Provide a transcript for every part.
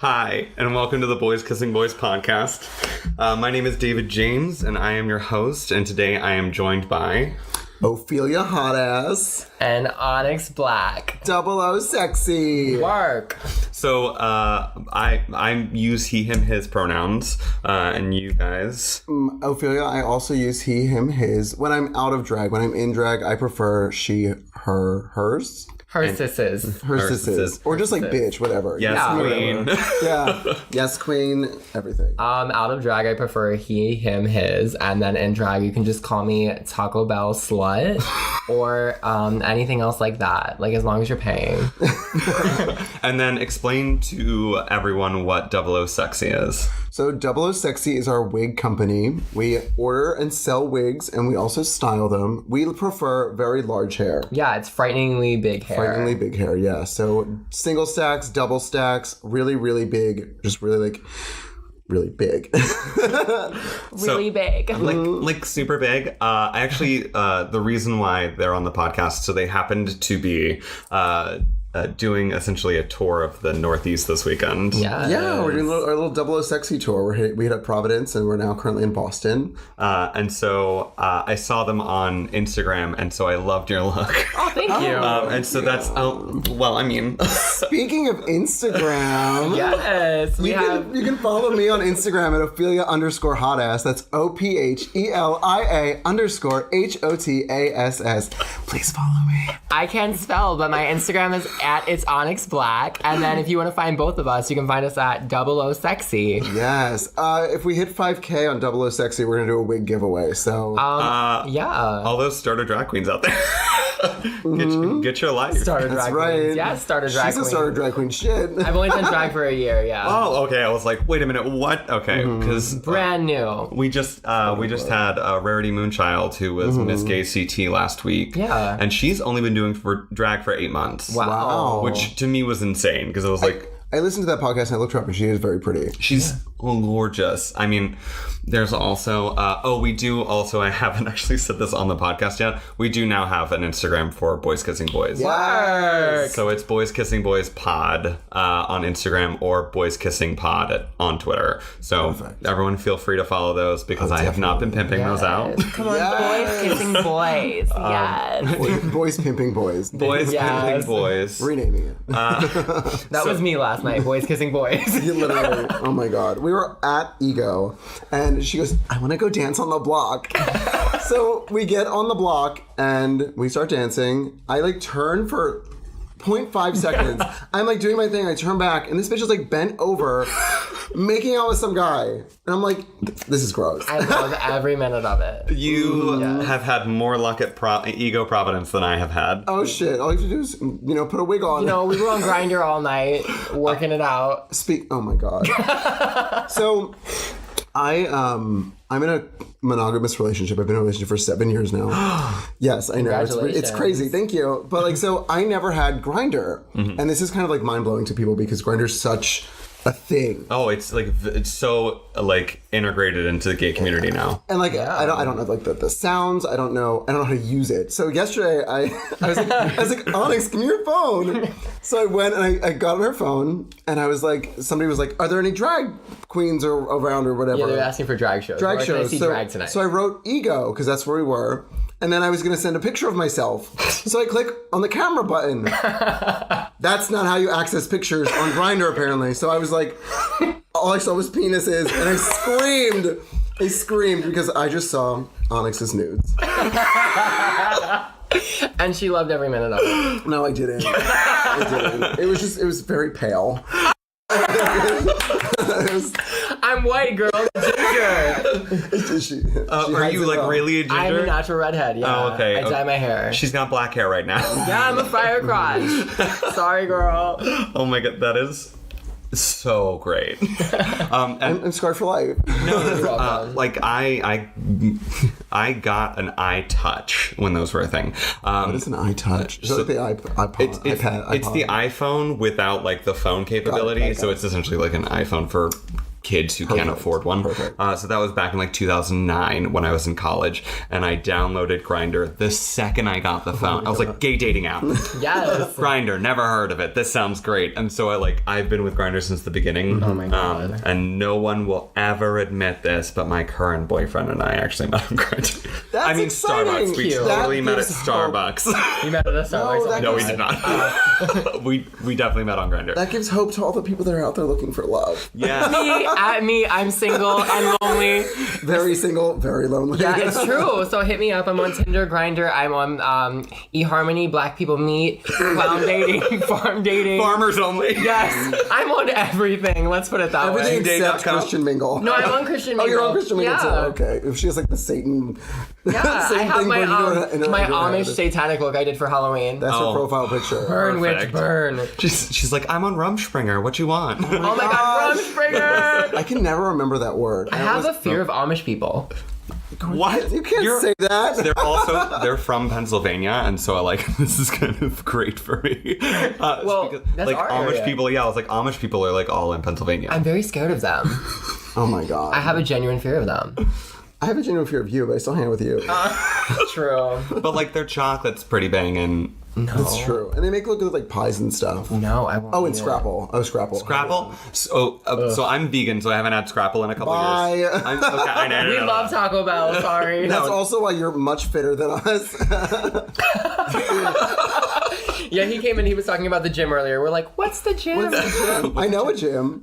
Hi, and welcome to the Boys Kissing Boys podcast. My name is David James, and I am your host, and today I am joined by... Ophelia Hotass. And Onyx Black. DoubleOSexy. Work. So, I use he, him, his pronouns, and you guys... Ophelia, I also use he, him, his. When I'm out of drag, when I'm in drag, I prefer she, her, hers. Her sisses. Her sisses. Or just like bitch, whatever. Yes, queen. Yeah. Yes, queen. Everything. Out of drag, I prefer he, him, his. And then in drag, you can just call me Taco Bell Slut or anything else like that. Like, as long as you're paying. And then explain to everyone what DoubleOSexy is. So DoubleOSexy is our wig company. We order and sell wigs, and we also style them. We prefer very large hair. Yeah, it's frighteningly big hair. Frighteningly big hair, yeah. So single stacks, double stacks, really, really big. Just really really big. Really big. Like super big. I actually, the reason why they're on the podcast, so they happened to be doing essentially a tour of the Northeast this weekend. Yeah, we're doing our little DoubleOSexy tour. We hit up Providence, and we're now currently in Boston. And so I saw them on Instagram, and so I loved your look. Oh, thank you. And so that's, Speaking of Instagram, yes, you can follow me on Instagram at Ophelia_Hotass. That's OPHELIA_HOTASS. Please follow me. I can't spell, but my Instagram is it's Onyx Black. And then if you want to find both of us, you can find us at DoubleOSexy. Yes. If we hit 5K on DoubleOSexy, we're going to do a wig giveaway. So, yeah. All those starter drag queens out there. Get your life. Starter That's drag right. queens. Yeah, starter drag queen. She's a starter drag queen. Shit. I've only done drag for a year, yeah. Oh, okay. I was like, wait a minute, what? Okay, because Brand new. we just had Rarity Moonchild, who was Miss Gay CT last week. Yeah. And she's only been doing drag for 8 months. Wow. Which to me was insane, because I was like... I listened to that podcast and I looked her up, and she is very pretty. She's gorgeous. I mean, there's also... we do also... I haven't actually said this on the podcast yet. We do now have an Instagram for Boys Kissing Boys. Work. So it's Boys Kissing Boys Pod on Instagram, or Boys Kissing Pod on Twitter. So everyone feel free to follow those, because I have not been pimping those out. Come on, Boys Kissing Boys. Yes. Boys pimping boys. Boys Pimping Boys. Renaming it. That was me last night, Boys Kissing Boys. Literally. Oh my God. We were at Ego, and she goes, I want to go dance on the block. So we get on the block, and we start dancing. I turn for 0.5 seconds. I'm doing my thing. I turn back, and this bitch is bent over, making out with some guy. And I'm like, this is gross. I love every minute of it. You have had more luck at Ego Providence than I have had. Oh shit. All you have to do is, put a wig on. We were on Grindr all night, working it out. Oh my God. So I'm in a monogamous relationship. I've been in a relationship for 7 years now. Yes, I know. It's crazy. Thank you. But so I never had Grindr. Mm-hmm. And this is kind of mind blowing to people, because Grindr's such a thing. Oh, it's so integrated into the gay community now. And I don't know the sounds. I don't know how to use it. So yesterday I was like, Onyx, give me your phone. So I went and I got on her phone, and I was like, somebody was like, are there any drag queens around or whatever? Yeah, they were asking for drag shows. Drag shows. Can I see drag tonight? So I wrote Ego, because that's where we were. And then I was going to send a picture of myself. So I click on the camera button. That's not how you access pictures on Grindr, apparently. So I was like, all I saw was penises, and I screamed because I just saw Onyx's nudes. And she loved every minute of it. No, I didn't. It was very pale. I'm white, girl. Ginger. Are you really a ginger? I'm a natural redhead, yeah. Oh, okay. I dye my hair. She's got black hair right now. Yeah, I'm a fire crotch. Sorry, girl. Oh my God, that is so great. I'm scarred for life. No, I got an eye touch when those were a thing. What is an eye touch? So the iPod. It's the iPhone without the phone capability. So it's essentially an iPhone for kids who can't afford one. So that was back in like 2009 when I was in college, and I downloaded Grindr the second I got the phone. I was like, gay dating app. Yes. Grindr, never heard of it. This sounds great. And so I've been with Grindr since the beginning. Oh my God. And no one will ever admit this, but my current boyfriend and I actually met on Grindr. That's exciting. Starbucks. We Cute. totally met at gives Starbucks. You met at a Starbucks. No, we did not. we definitely met on Grindr. That gives hope to all the people that are out there looking for love. Yeah. Me, I'm single and lonely. Very single, very lonely. Yeah, it's true. So hit me up. I'm on Tinder, Grindr. I'm on eHarmony, Black People Meet, Clown Dating, Farm Dating. Farmers only. Yes, I'm on everything. Let's put it that Everything way. except Christian Mingle. No, I'm on Christian Oh, Mingle. you're on Christian Mingle yeah. too. Okay. If she has like the Satan. Yeah, I have my my Amish satanic look I did for Halloween. That's her profile picture. Burn, witch, Perfect. burn. She's like, I'm on Rumspringer. What you want? Oh my God, Rumspringer! I can never remember that word. I have a fear of Amish people. What? You can't say that. They're from Pennsylvania, and so this is kind of great for me. Well, that's like our Amish area. people, I was like, Amish people are like all in Pennsylvania. I'm very scared of them. Oh my God. I have a genuine fear of them. I have a genuine fear of you, but I still hang out with you. True. But like their chocolate's pretty banging. No. That's true. And they make look good like pies and stuff. No, I won't. Oh, and eat it. Scrapple. Oh, Scrapple. Scrapple? So I'm vegan, so I haven't had Scrapple in a couple Bye. years. Okay, I know. We love Taco Bell, sorry. That's also why you're much fitter than us. Yeah, he came in, he was talking about the gym earlier. We're like, what's the gym? I know a gym.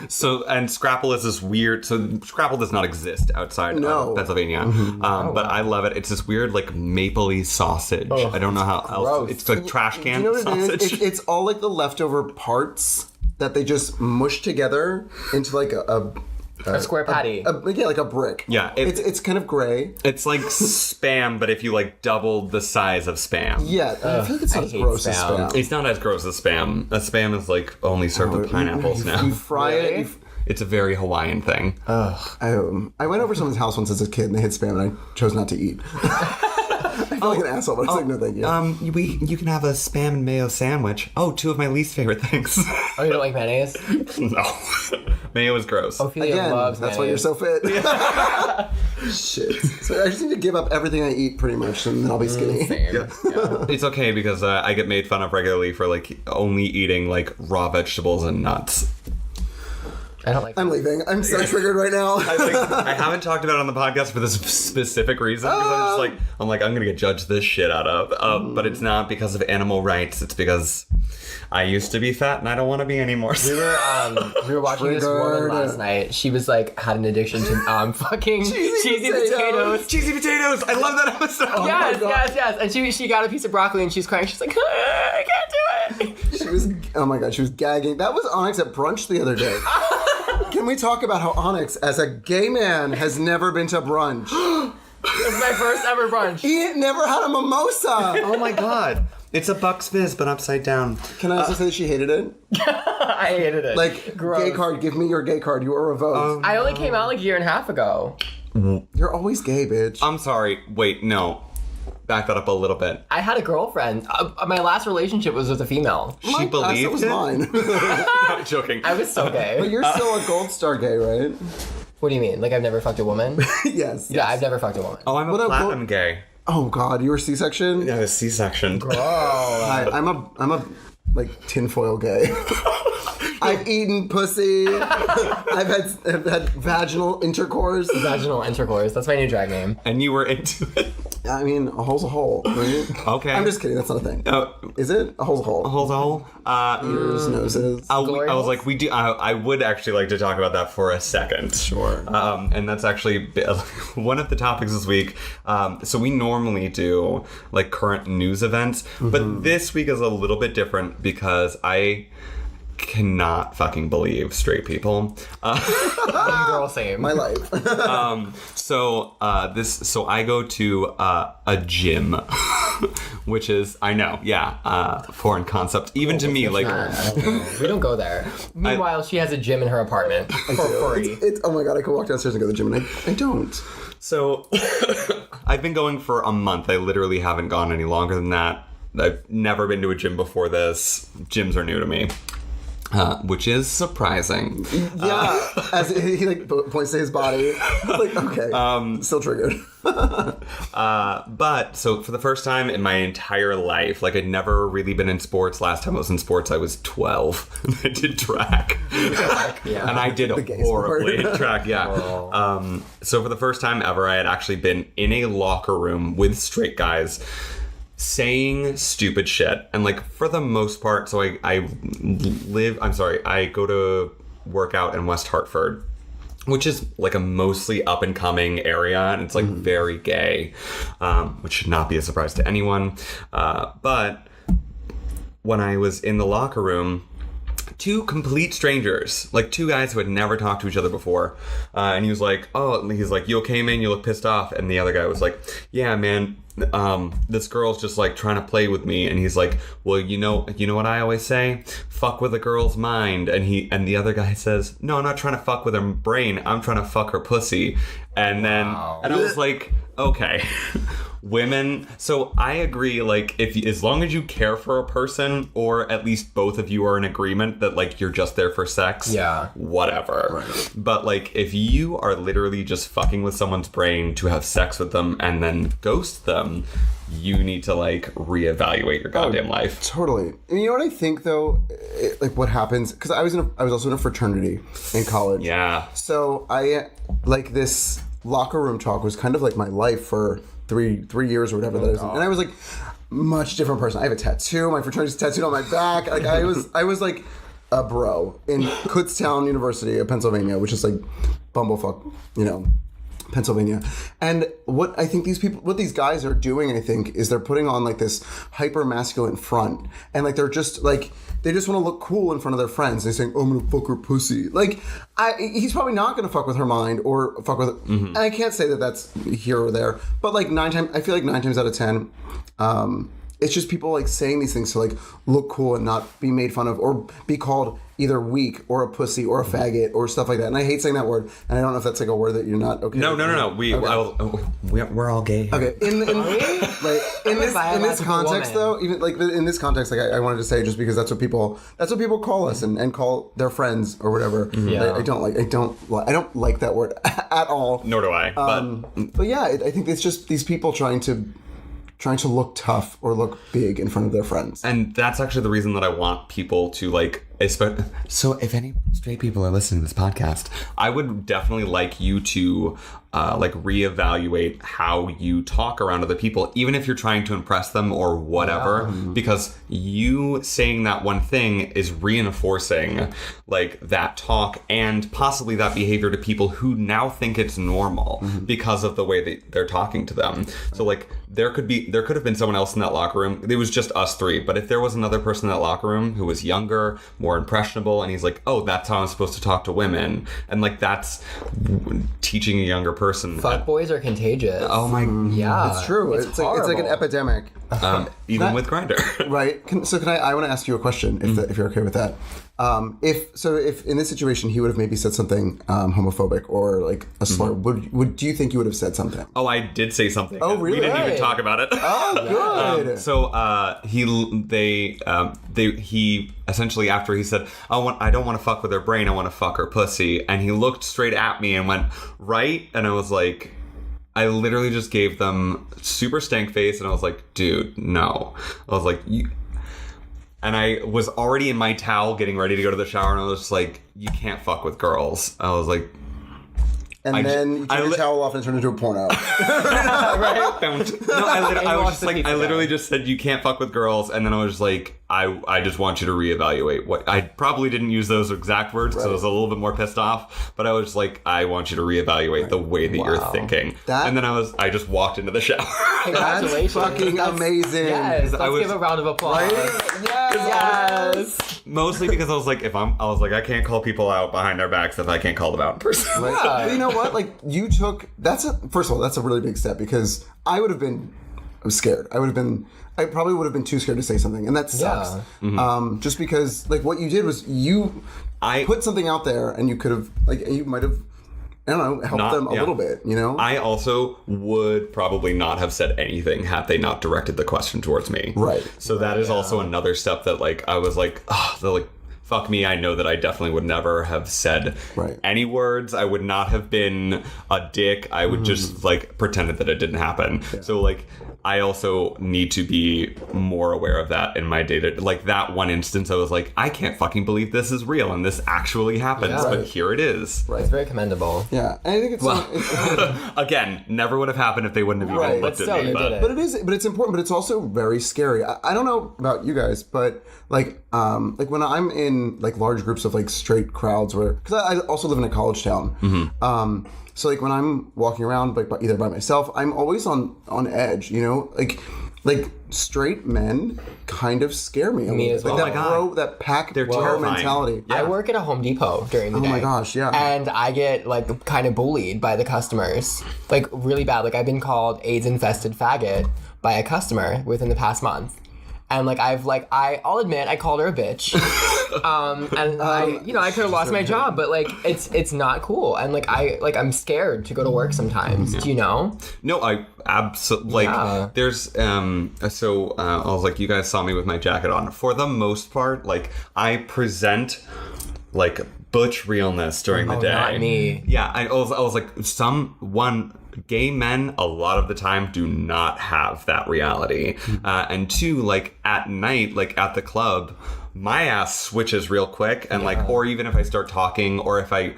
So, and Scrapple is this weird, so Scrapple does not exist outside No. of Pennsylvania. But I love it. It's this weird, like, mapley sausage. I don't know how else. Gross. It's like trash Do can you know what it sausage. is? It's all like the leftover parts that they just mush together into like a square patty. yeah, like a brick. Yeah, it's kind of gray. It's like Spam, but if you, like, doubled the size of Spam. Yeah, I feel like it's not as hate gross as Spam. Spam. It's not as gross as Spam. Spam is, like, only served with pineapples now. You fry Really? it. It's a very Hawaiian thing. I went over someone's house once as a kid and they had Spam and I chose not to eat. I feel like an asshole, but I was like, no, thank you. You can have a Spam and mayo sandwich. Oh, two of my least favorite things. Oh, you don't like mayonnaise? No. Mayo is gross. Ophelia Again, loves that's why you're mayonnaise. so fit. Shit. So I just need to give up everything I eat pretty much and then I'll be skinny. Same. Yeah. It's okay because I get made fun of regularly for like only eating like raw vegetables and nuts. I don't like I'm leaving. I'm so triggered right now. I haven't talked about it on the podcast for this specific reason because I'm gonna get judged this shit out of. But it's not because of animal rights. It's because I used to be fat and I don't want to be anymore. We were watching this woman Triggered. last night. She was like had an addiction to fucking cheesy potatoes. Cheesy potatoes. I love that episode. Yes. And she got a piece of broccoli and she's crying. She's like, I can't do it. She was, oh my God, she was gagging. That was Onyx at brunch the other day. Can we talk about how Onyx, as a gay man, has never been to brunch? It's my first ever brunch. He never had a mimosa. Oh my god. It's a Bucks Fizz, but upside down. Can I also say that she hated it? I hated it. Like, Gross. gay card, give me your gay card. You are revoked. I only came out like a year and a half ago. You're always gay, bitch. I'm sorry. Wait, no. Back that up a little bit. I had a girlfriend. My last relationship was with a female. She That believed was it? mine. I'm joking. I was so But gay. you're still a gold star gay, right? What do you mean? Like I've never fucked a woman? Yes. Yeah, I've never fucked a woman. Oh, I'm a What up, platinum gay. Oh God, you were C-section? Yeah, a C-section. Hi, I'm a like tinfoil gay. I've eaten pussy. I've had vaginal intercourse. Vaginal intercourse. That's my new drag name. And you were into it. I mean, a hole's a hole. Right? Okay. I'm just kidding. That's not a thing. Oh, Is it? A hole's a hole. hold on. Ears, noses. I Glory was holes? like, we do. I would actually like to talk about that for a second. Sure. And that's actually one of the topics this week. So we normally do like current news events, but this week is a little bit different because I cannot fucking believe straight people. Girl, same. My life. So I go to a gym, which is foreign concept even to me. Like We don't go there. Meanwhile, she has a gym in her apartment for free. It's oh my God, I could walk downstairs and go to the gym, and I don't. so, I've been going for a month. I literally haven't gone any longer than that. I've never been to a gym before this. Gyms are new to me. which is surprising. Yeah, as he like points to his body. Like, okay, still triggered. But so for the first time in my entire life, like I'd never really been in sports. Last time I was in sports, I was 12. I did track. Yeah. And I did horribly in track. Yeah. Oh. So for the first time ever, I had actually been in a locker room with straight guys saying stupid shit. And like for the most part, so I go to work out in West Hartford, which is like a mostly up and coming area, and it's like very gay, which should not be a surprise to anyone. But when I was in the locker room, two complete strangers, like two guys who had never talked to each other before, and he was like, you okay, man? You look pissed off. And the other guy was like, yeah, man, this girl's just like trying to play with me. And he's like, well, you know what I always say, fuck with a girl's mind. And the other guy says, no, I'm not trying to fuck with her brain, I'm trying to fuck her pussy. And then and I was like, okay. Women, so I agree, like, as long as you care for a person, or at least both of you are in agreement that, like, you're just there for sex, whatever. Right. But, like, if you are literally just fucking with someone's brain to have sex with them and then ghost them, you need to, like, reevaluate your goddamn life. Totally. And you know what I think, though? Like, what happens, because I was also in a fraternity in college. Yeah. So like, this locker room talk was kind of like my life for 3 years or whatever that is. And I was like much different person. I have a tattoo. My fraternity's tattooed on my back. Like I was like a bro in Kutztown University of Pennsylvania, which is like bumblefuck, Pennsylvania. And what I think what these guys are doing, I think, is they're putting on like this hyper masculine front, and like they just want to look cool in front of their friends. They're saying, oh, I'm gonna fuck her pussy. Like he's probably not gonna fuck with her mind or fuck with her. And I can't say that that's here or there, but like I feel like 9 times out of 10, it's just people like saying these things to like look cool and not be made fun of or be called either weak or a pussy or a faggot or stuff like that. And I hate saying that word. And I don't know if that's like a word that you're not okay No. We're all gay. Okay. In this context, though, even like in this context, like I wanted to say, just because that's what people call us and call their friends or whatever. Yeah. I don't like that word at all. Nor do I. But yeah, I think it's just these people trying to look tough or look big in front of their friends. And that's actually the reason that I want people to like, so if any straight people are listening to this podcast, I would definitely like you to like reevaluate how you talk around other people, even if you're trying to impress them or whatever, because you saying that one thing is reinforcing like that talk and possibly that behavior to people who now think it's normal because of the way that they're talking to them. So like there could have been someone else in that locker room. It was just us three, but if there was another person in that locker room who was younger, more impressionable, and he's like, oh, that's how I'm supposed to talk to women, and like that's teaching a younger person. Fuck boys are contagious. Oh my, yeah, it's true. It's like an epidemic. Even with Grindr, right? I want to ask you a question, if you're okay with that. If in this situation he would have maybe said something homophobic or like a slur, do you think you would have said something? Oh, I did say something. Oh, really? We didn't even talk about it. Oh, good. He essentially, after he said, I don't want to fuck with her brain, I want to fuck her pussy, and he looked straight at me and went, right? And I was like, I literally just gave them super stank face, and I was like, dude, no. I was like, you... And I was already in my towel getting ready to go to the shower, and I was just like, you can't fuck with girls. I was like... And then you took your towel off and turned into a porno. Right? No, I literally just said, you can't fuck with girls, and then I was just like, I just want you to reevaluate what... I probably didn't use those exact words, because I was a little bit more pissed off, but I was just like, I want you to reevaluate the way that you're thinking. And then I just walked into the shower. Congratulations. That's fucking amazing. Yes, let's give a round of applause. Right? Yes. Mostly because I was like, I can't call people out behind their backs if I can't call them out in person. Right? But you know what? Like, first of all, that's a really big step, because I was scared. I probably would have been too scared to say something, and that sucks. Yeah. Just because, like, what you did was I put something out there, and you could have, like, you might have, I don't know, helped them a little bit, you know? I also would probably not have said anything had they not directed the question towards me. Right. So that is also another step that, like, I was like, fuck me, I know that I definitely would never have said any words. I would not have been a dick. I would just like pretended that it didn't happen. Yeah. So like I also need to be more aware of that in my data. Like that one instance, I was like, I can't fucking believe this is real and this actually happens, but here it is. Right. It's very commendable. Yeah, and I think it's again, never would have happened if they wouldn't have even looked at me. But it's important, but it's also very scary. I don't know about you guys, but like when I'm in like large groups of like straight crowds, because I also live in a college town. So like when I'm walking around like either by myself, I'm always on edge, you know, like straight men kind of scare me. Me as well. Like that pack terror mentality. Yeah. I work at a Home Depot during the day. Oh my gosh, yeah. And I get like kind of bullied by the customers, like really bad. Like I've been called AIDS infested faggot by a customer within the past month. And like I'll admit I called her a bitch, and I could have lost my job, but like it's not cool, and I'm scared to go to work sometimes. Do you know? No, I absolutely there's so I was like, you guys saw me with my jacket on. For the most part, like I present like butch realness during the day. Not me. Yeah, I was like gay men a lot of the time do not have that reality. And two, like at night, like at the club, my ass switches real quick and like, or even if I start talking or if I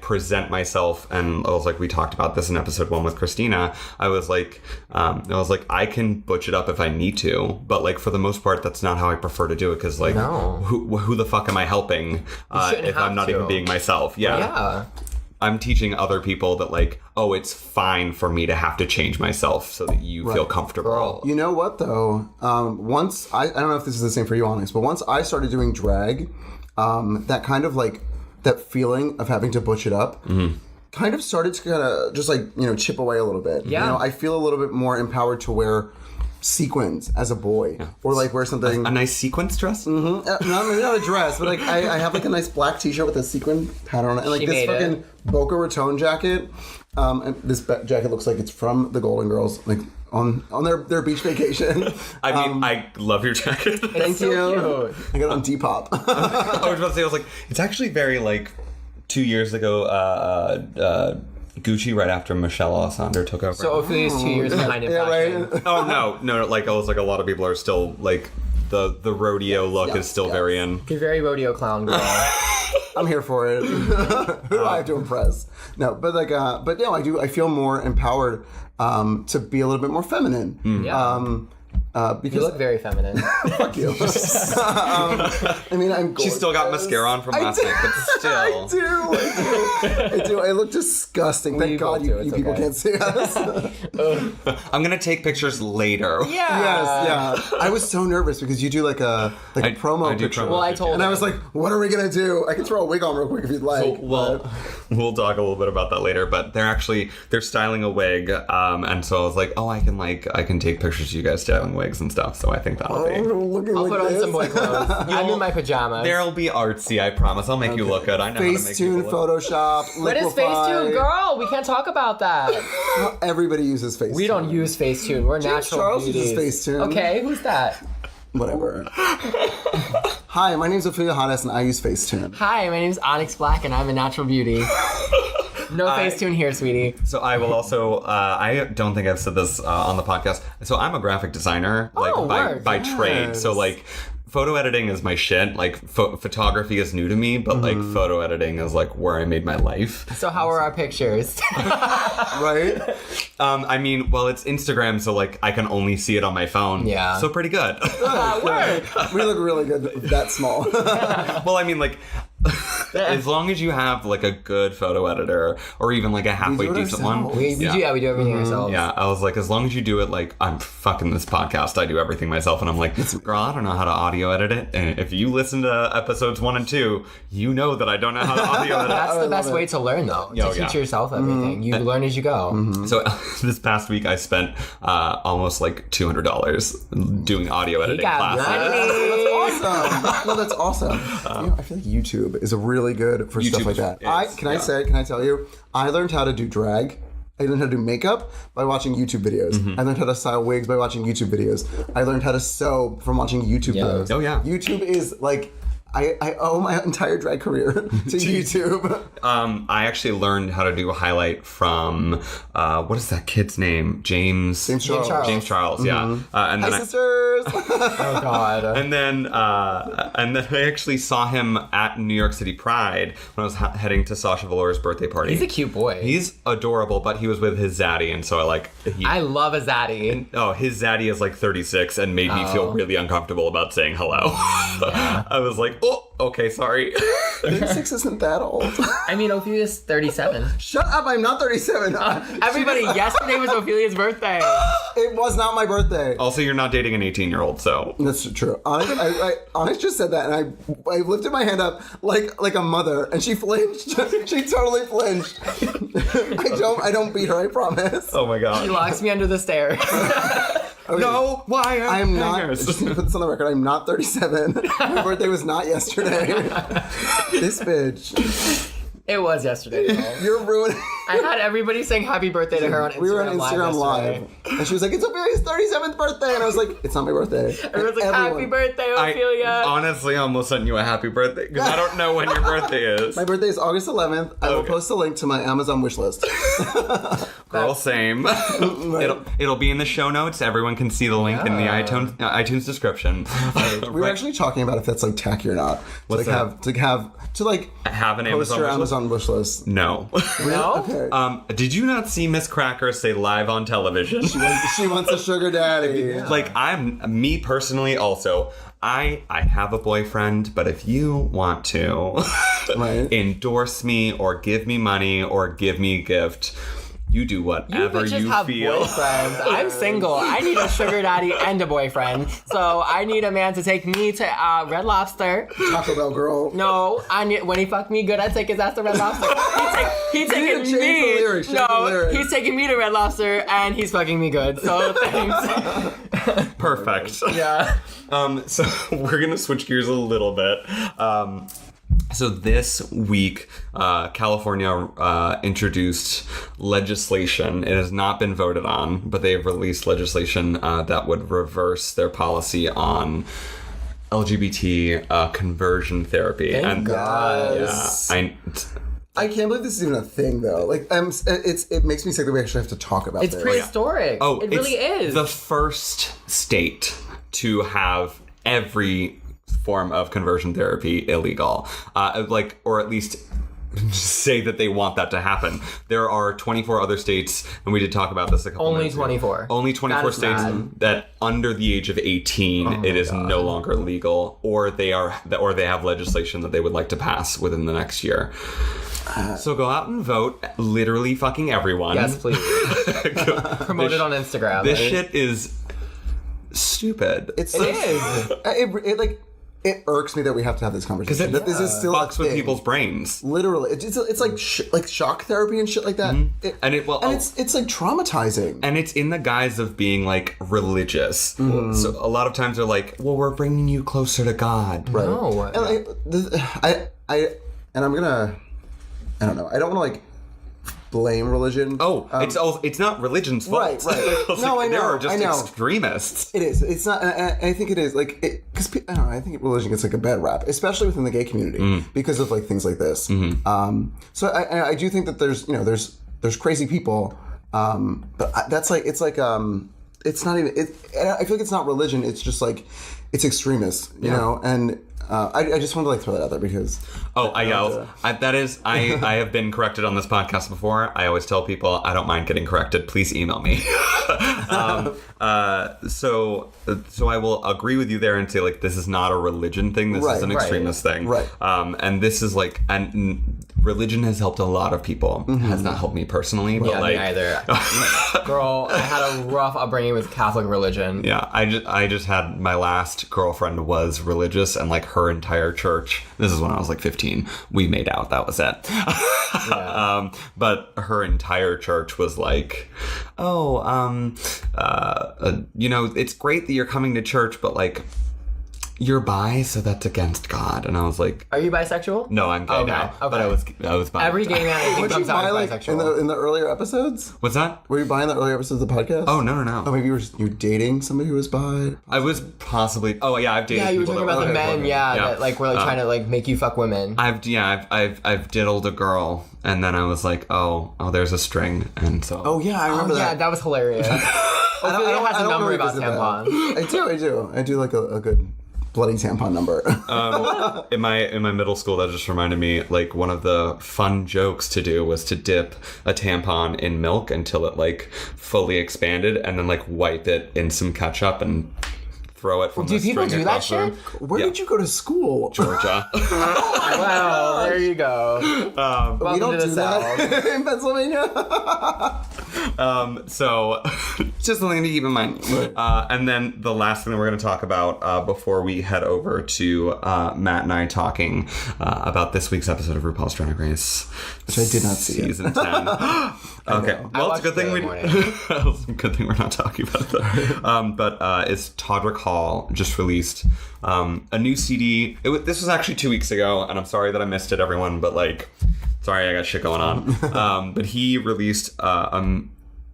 present myself, and I was like, we talked about this in episode 1 with Christina, I was like, I can butch it up if I need to, but like for the most part, that's not how I prefer to do it. Cause like, who the fuck am I helping if I'm not even being myself? Yeah. I'm teaching other people that like, oh, it's fine for me to have to change myself so that you feel comfortable. You know what though? Once I don't know if this is the same for you, Onyx, but once I started doing drag, that kind of like that feeling of having to butch it up kind of started to kind of just like, you know, chip away a little bit. Yeah. You know, I feel a little bit more empowered to wear sequins as a boy, or like wear something a nice sequins dress. Not a dress, but like I have like a nice black t-shirt with a sequin pattern on it, and like this fucking Boca Raton jacket. And this jacket looks like it's from the Golden Girls, like on their beach vacation. I mean, I love your jacket. Thank you. Cute. I got it on Depop. I was about to say, I was like, it's actually very like 2 years ago. Gucci right after Michelle Alessandro took over. So Ophelia is 2 years behind in fashion. Right. Oh no! Like I was like, a lot of people are still like the rodeo look is still very in. You're very rodeo clown girl. I'm here for it. Who do I have to impress? No, but like, but no, I feel more empowered to be a little bit more feminine. Because you look very feminine. Fuck you. I mean, I'm gorgeous. She's still got mascara on from last night, but still. I do. I look disgusting. Thank God you people can't see us. I'm gonna take pictures later. Yeah. Yes, yeah. I was so nervous because you do like a promo picture. Well, I told and I was like, what are we gonna do? I can throw a wig on real quick if you'd like. So, well, we'll talk a little bit about that later, but they're styling a wig, and so I was like, oh, I can take pictures of you guys styling wigs and stuff, so I think that'll be. I'll put on some boy clothes. I'm in my pajamas. There'll be artsy, I promise. I'll make you look good. I know how to make Facetune, you look. Photoshop, What is Facetune, girl? We can't talk about that. Everybody uses Facetune. We don't use Facetune. We're James natural Charles beauties. uses Facetune. Okay, who's that? Whatever. Hi, my name's Ophelia Hotass and I use Facetune. Hi, my name's Onyx Black and I'm a natural beauty. No Facetune here, sweetie. So I will also, I don't think I've said this on the podcast. So I'm a graphic designer, like by trade. So like photo editing is my shit. Like photography is new to me, but like photo editing is like where I made my life. So how are our pictures? Right? I mean, well, it's Instagram, so like I can only see it on my phone. Yeah. So pretty good. We look really good that small. Well, I mean, like, as long as you have like a good photo editor or even like a halfway decent one. We do everything ourselves. Yeah, I was like, as long as you do it, like, I'm fucking this podcast, I do everything myself, and I'm like, girl, I don't know how to audio edit it. And if you listen to episodes 1 and 2, you know that I don't know how to audio edit it. That's the best way to learn, though. To teach yourself everything. You learn as you go. So this past week, I spent almost like $200 doing audio editing classes. That's awesome. No, that's awesome. I feel like YouTube is really good for stuff like that. Can I tell you? I learned how to do drag. I learned how to do makeup by watching YouTube videos. I learned how to style wigs by watching YouTube videos. I learned how to sew from watching YouTube videos. Oh, yeah. YouTube is like, I owe my entire drag career to YouTube. I actually learned how to do a highlight from what is that kid's name? James Charles. James Charles, yeah. And Hi, then sisters. Oh God. and then I actually saw him at New York City Pride when I was heading to Sasha Velour's birthday party. He's a cute boy. He's adorable, but he was with his zaddy, and so I love a zaddy. his zaddy is like 36 and made me feel really uncomfortable about saying hello. I was like, oh, okay, sorry. 36 isn't that old. I mean, Ophelia's 37. Shut up, I'm not 37. Everybody, yesterday was Ophelia's birthday. It was not my birthday. Also, you're not dating an 18-year-old, so. That's true. Onyx just said that, and I lifted my hand up like a mother, and she flinched. She totally flinched. I don't beat her, I promise. Oh my He god. locks me under the stairs. Okay. No wire I'm not, hangers. just to put this on the record, I'm not 37. My birthday was not yesterday. This bitch. It was yesterday, though. You're ruining. I had everybody saying happy birthday to her on Instagram We were on Instagram Live. Live. And she was like, it's Ophelia's 37th birthday. And I was like, it's not my birthday. Everyone's like, happy birthday, Ophelia. I honestly almost sent you a happy birthday because I don't know when your birthday is. My birthday is August 11th. I will post a link to my Amazon wish list. Girl, same. It'll be in the show notes. Everyone can see the link in the iTunes description. We were actually talking about if that's like tacky or not. What's that? Have an post Amazon your wish list? Amazon wish list. No. No? Okay. Did you not see Miss Cracker say live on television? She wants a sugar daddy. Like, me personally also, I have a boyfriend, but if you want to Right. endorse me or give me money or give me a gift, you do whatever bitches you have feel. boyfriends. I'm single. I need a sugar daddy and a boyfriend. So I need a man to take me to Red Lobster. Taco Bell girl. No, when he fucked me good, I'd take his ass to Red Lobster. He's You need taking to change the me. lyrics, change the No, lyrics. he's taking me to Red Lobster and he's fucking me good. So thanks. Perfect. Yeah. So we're gonna switch gears a little bit. So this week, California introduced legislation. It has not been voted on, but they have released legislation that would reverse their policy on LGBT conversion therapy. Thank God. Yeah, I can't believe this is even a thing, though. Like, it makes me sick that we actually have to talk about It's this. prehistoric. It really it's is. the first state to have every form of conversion therapy illegal, or at least say that they want that to happen. There are 24 other states, and we did talk about this a couple Only minutes ago. 24. Only 24 That is states mad. that under the age of 18 it is no longer legal, or they have legislation that they would like to pass within the next year. So go out and vote, literally fucking everyone. Yes, please. Promote it on Instagram. This shit is stupid. It is. It irks me that we have to have this conversation. That this is still fucks a with thing. people's brains. Literally, it's like shock therapy and shit like that. It's like traumatizing. And it's in the guise of being like religious. Mm-hmm. So a lot of times they're like, well, we're bringing you closer to God. Right. No. And I'm gonna. I don't know. I don't want to blame religion. It's not religion's fault. Right. No, I know. There are just I know. extremists. It is. It's not. And I think it is because I don't know. I think religion gets like a bad rap, especially within the gay community, because of like things like this. So I do think that there's crazy people, but that's like it's not even. I feel like it's not religion. It's just like it's extremists, you know, and. I just wanted to throw that out there because I have been corrected on this podcast before. I always tell people I don't mind getting corrected. Please email me. So I will agree with you there and say this is not a religion thing. This is an extremist thing. Right. And this is and religion has helped a lot of people. It has not helped me personally, but Me either. Girl, I had a rough upbringing with Catholic religion. Yeah, I just had my last girlfriend was religious, and her entire church. This is when I was 15. We made out. That was it. Yeah. But her entire church was it's great that you're coming to church, but you're bi, so that's against God. And I was like, Are you bisexual? no, I'm gay now. Okay. But I was bi. Every gay man I think Would you comes out buy as like bisexual. in the earlier episodes? What's that? Were you buying the earlier episodes of the podcast? Oh, no. Oh, maybe you were dating somebody who was bi? I was possibly. Oh, yeah, I've dated. Yeah, you were people talking that about were the bi. men, that like were like trying to like make you fuck women. I've diddled a girl, and then I was like, oh, there's a string, and so. Oh, yeah, I remember Yeah, that. that was hilarious. Ophelia has a number about tampons. I do. I do like a good bloody tampon number. In my middle school, that just reminded me, like, one of the fun jokes to do was to dip a tampon in milk until it like fully expanded, and then like wipe it in some ketchup and throw it from Do the people string do that across the room. shit? Where did you go to school? Georgia. Wow, there you go. We Welcome don't to the do South. that in Pennsylvania. So, just something to keep in mind. And then the last thing that we're going to talk about before we head over to Matt and I talking about this week's episode of RuPaul's Drag Race, which I did not see. Season 10. Okay, well, it's a good thing it's a good thing we're not talking about that. But it's Todrick Hall just released a new CD. This was actually 2 weeks ago, and I'm sorry that I missed it, everyone. But like, sorry, I got shit going on. But he released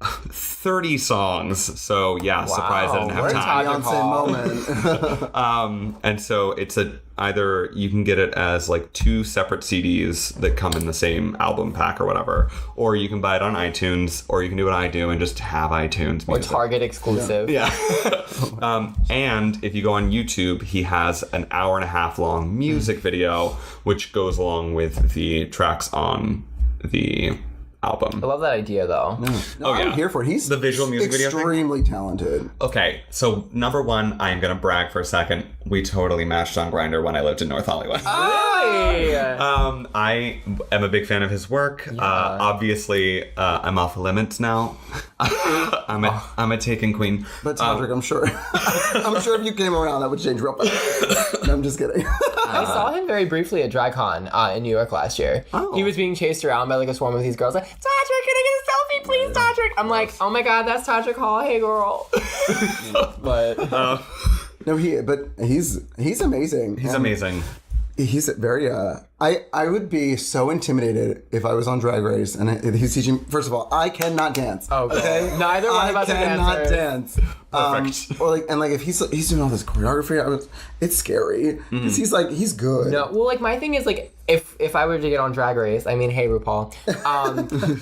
30 songs. So yeah, surprised I didn't have We're time. Beyonce moment. And so it's either you can get it as like 2 separate CDs that come in the same album pack or whatever, or you can buy it on iTunes, or you can do what I do and just have iTunes music. Or Target exclusive. Yeah. And if you go on YouTube, he has an 1.5 hour long music video, which goes along with the tracks on the album. I love that idea though. No, I'm here for it. He's the visual music video thing? extremely talented. Okay, so number one, I am gonna brag for a second. We totally matched on Grindr when I lived in North Hollywood. Hey! I am a big fan of his work. Obviously, I'm off limits now. I'm a taken queen. But Todrick, I'm sure if you came around, that would change real fast. No, I'm just kidding. I saw him very briefly at DragCon in New York last year. Oh. He was being chased around by like a swarm of these girls like, Todrick, can I get a selfie, please, Todrick? I'm like, oh my god, that's Todrick Hall. Hey, girl. But No, he's amazing. He's amazing. He's very I would be so intimidated if I was on Drag Race and he's teaching. First of all, I cannot dance. okay. Neither one of us are cannot dancers. dance. Perfect. Or if he's doing all this choreography, it's scary because he's good. No, well, like my thing is like if I were to get on Drag Race, I mean, hey RuPaul,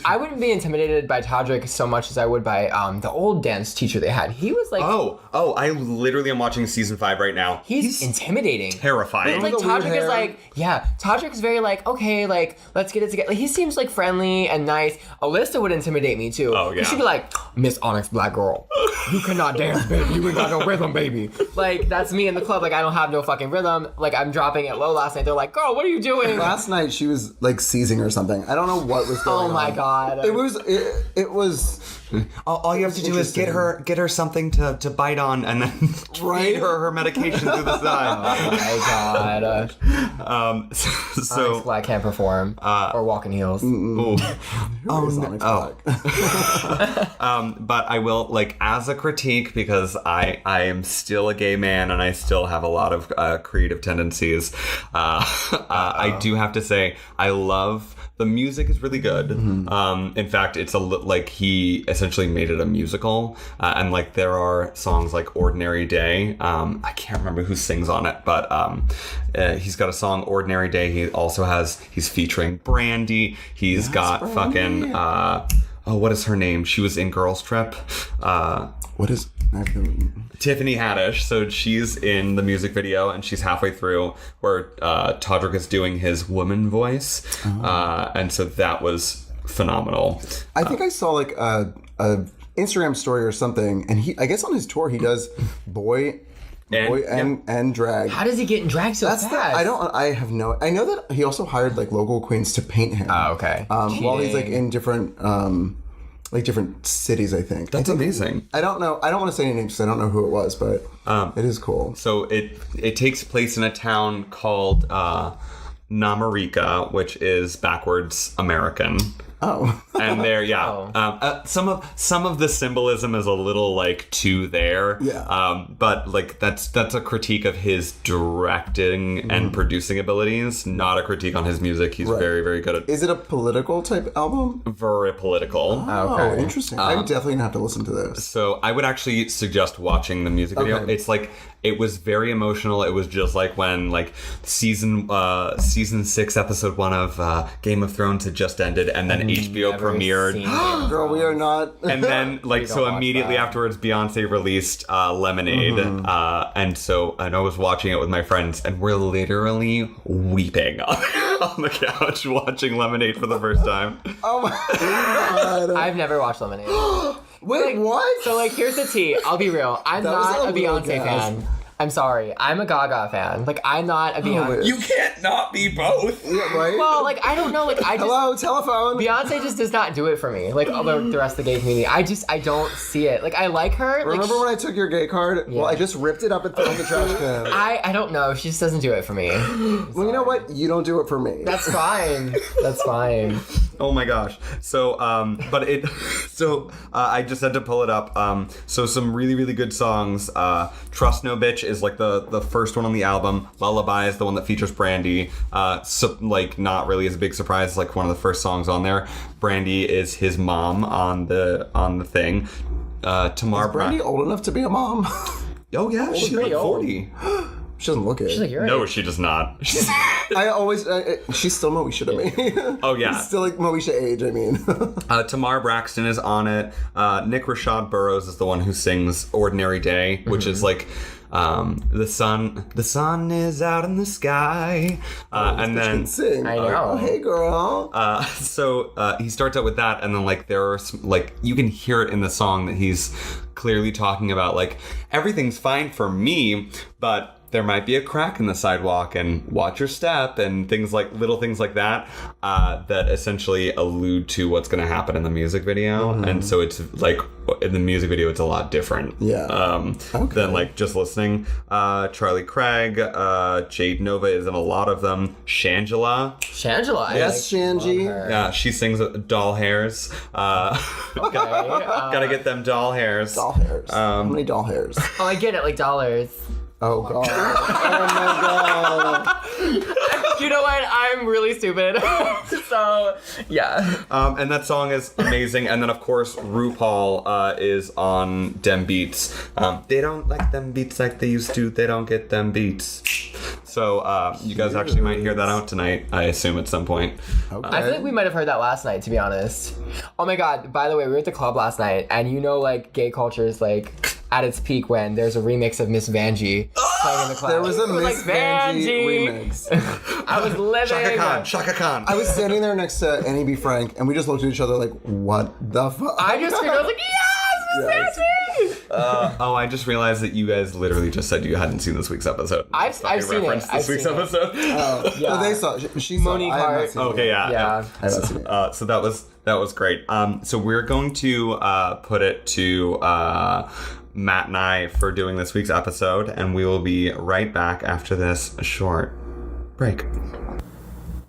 I wouldn't be intimidated by Todrick so much as I would by the old dance teacher they had. He was like, oh, I literally am watching season 5 right now. he's intimidating. Terrifying. Like the weird Todrick is hair. like, Todrick's very like, okay, like let's get it together. Like, he seems like friendly and nice. Alyssa would intimidate me too. Oh, yeah. She'd be like, Miss Onyx Black Girl, you cannot dance, baby. You ain't got no rhythm, baby. Like that's me in the club. Like I don't have no fucking rhythm. Like I'm dropping it low last night. They're like, girl, what are you doing? Last night she was like seizing or something. I don't know what was going on. Oh my god. It was. All you have to do is get her something to bite on, and then feed her medication through the side. Oh my god. So Onyx Black can't perform or walk in heels. ooh. Onyx Black. But I will, like, as a critique, because I am still a gay man and I still have a lot of creative tendencies, I do have to say I love the music is really good. In fact, it's like he essentially made it a musical, and like there are songs like Ordinary Day. I can't remember who sings on it, but he's got a song Ordinary Day. He's featuring Brandy. He's got Brandy. fucking what is her name? She was in Girls Trip. What is? Tiffany Haddish. So she's in the music video, and she's halfway through where Todrick is doing his woman voice, and so that was phenomenal. I think I saw like a Instagram story or something, and I guess on his tour he does boy and drag. How does he get in drag so fast? I know that he also hired like local queens to paint him. Oh, okay. While he's like in different different cities, I think. That's amazing. I don't know. I don't want to say any names because I don't know who it was, but it is cool. So it takes place in a town called Namarika, which is backwards American. Oh. And there, some of the symbolism is a little like too there. Yeah. But like that's a critique of his directing and producing abilities, not a critique on his music. He's very, very good at. Is it a political type album? Very political. Oh, interesting. I'm definitely gonna have to listen to this. So I would actually suggest watching the music video. Okay. It's like it was very emotional. It was just like when like season 6, episode 1 of Game of Thrones had just ended, and then HBO premiered. Girl, we are not. And then like so immediately afterwards, Beyonce released Lemonade, and so I was watching it with my friends, and we're literally weeping on the couch watching Lemonade for the first time. Oh my god! I've never watched Lemonade. Wait, what? So like, here's the tea. I'll be real. I'm That was not a a little Beyonce gas. fan. I'm sorry. I'm a Gaga fan. Like, I'm not a Beyonce. You can't not be both. Yeah, right? Well, like, I don't know. Like, I just. Hello, telephone. Beyonce just does not do it for me. Like, the rest of the gay community. I don't see it. Like, I like her. Like, Remember when I took your gay card? Yeah. Well, I just ripped it up and threw it in the trash can. I don't know. She just doesn't do it for me. Well, you know what? You don't do it for me. That's fine. That's fine. Oh my gosh. So, I just had to pull it up. So some really, really good songs. Trust No Bitch is like the first one on the album. Lullaby is the one that features Brandy. So like not really as a big surprise, like one of the first songs on there. Brandy is his mom on the thing. Tamar Brandy old enough to be a mom? Oh yeah, she's like pretty old. 40. She doesn't look it. She's like, you're No, right. she does not. She's still Moesha to me. Oh yeah. Still like Moesha age, I mean. Tamar Braxton is on it. Nick Rashad Burroughs is the one who sings Ordinary Day, which is like the sun is out in the sky. And then sing. I know. Oh, hey girl. so he starts out with that, and then like there are some, like you can hear it in the song that he's clearly talking about like everything's fine for me, but there might be a crack in the sidewalk, and watch your step, and little things like that, that essentially allude to what's going to happen in the music video. And so it's like in the music video, it's a lot different. Yeah. Than like just listening. Charlie Craig, Jade Nova is in a lot of them. Shangela. Shangela. Yes, Shanji. Yeah, she sings Doll Hairs. Okay. Gotta get them doll hairs. Doll hairs. How many doll hairs? Oh, I get it. Like dollars. Oh god. Oh my god. You know what? I'm really stupid. So, yeah. And that song is amazing. And then, of course, RuPaul is on Dem Beats. They don't like them beats like they used to. They don't get them beats. So you guys actually might hear that out tonight, I assume, at some point. Okay. I feel like we might have heard that last night, to be honest. Oh my god, by the way, we were at the club last night, and you know, like, gay culture is, like, at its peak when there's a remix of Miss Vanjie playing in the club. There was a It Miss like, Vanjie remix. I was living. Shaka Khan. I was standing there next to Annie B. Frank, and we just looked at each other like, what the fuck? I just screamed, I was like, yes, Miss Yes. Vanjie! I just realized that you guys literally just said you hadn't seen this week's episode. I've seen it. Referenced I've this week's seen it. episode. Yeah. Oh, they saw. She saw. Monique I have not Hart. seen it. Okay, yeah. Yeah. I haven't seen it. So that was great. So we're going to put it to Matt and I for doing this week's episode, and we will be right back after this short break.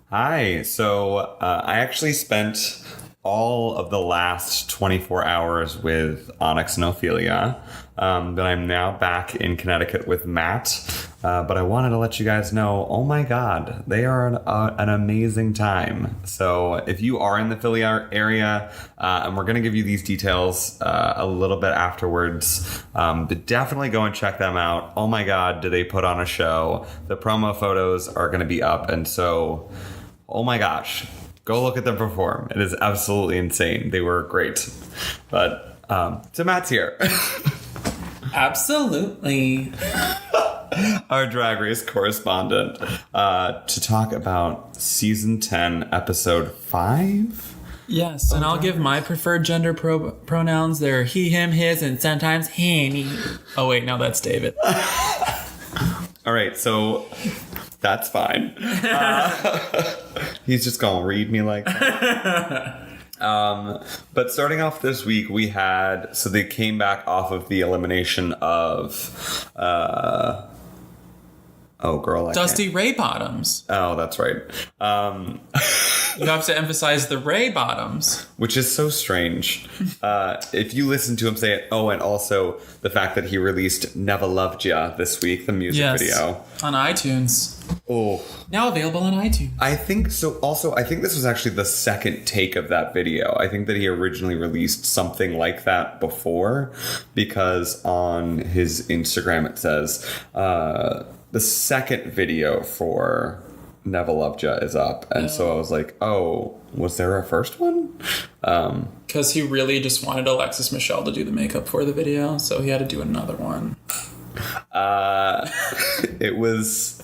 Hi. So I actually spent all of the last 24 hours with Onyx and Ophelia, but I'm now back in Connecticut with Matt. But I wanted to let you guys know, oh my god, they are an amazing time. So if you are in the Philly area, and we're going to give you these details a little bit afterwards, but definitely go and check them out. Oh my god, do they put on a show. The promo photos are going to be up, and so, oh my gosh, go look at them perform. It is absolutely insane. They were great. But, so Matt's here. Absolutely. Our Drag Race correspondent, to talk about season 10, episode 5. Yes, and I'll give my preferred gender pronouns. They're he, him, his, and sometimes he. Oh wait, no, that's David. All right, so that's fine. He's just gonna read me like that. But starting off this week, we had, so they came back off of the elimination of Oh, girl, I Dusty Ray Bottoms. Oh, that's right. You have to emphasize the Ray Bottoms. Which is so strange. If you listen to him say it, and also the fact that he released Never Loved Ya this week, the music video. On iTunes. Oh. Now available on iTunes. I think so. Also, I think this was actually the second take of that video. I think that he originally released something like that before, because on his Instagram it says the second video for Never Loved Ya is up. And so I was like, oh, was there a first one? Because he really just wanted Alexis Michelle to do the makeup for the video, so he had to do another one. It was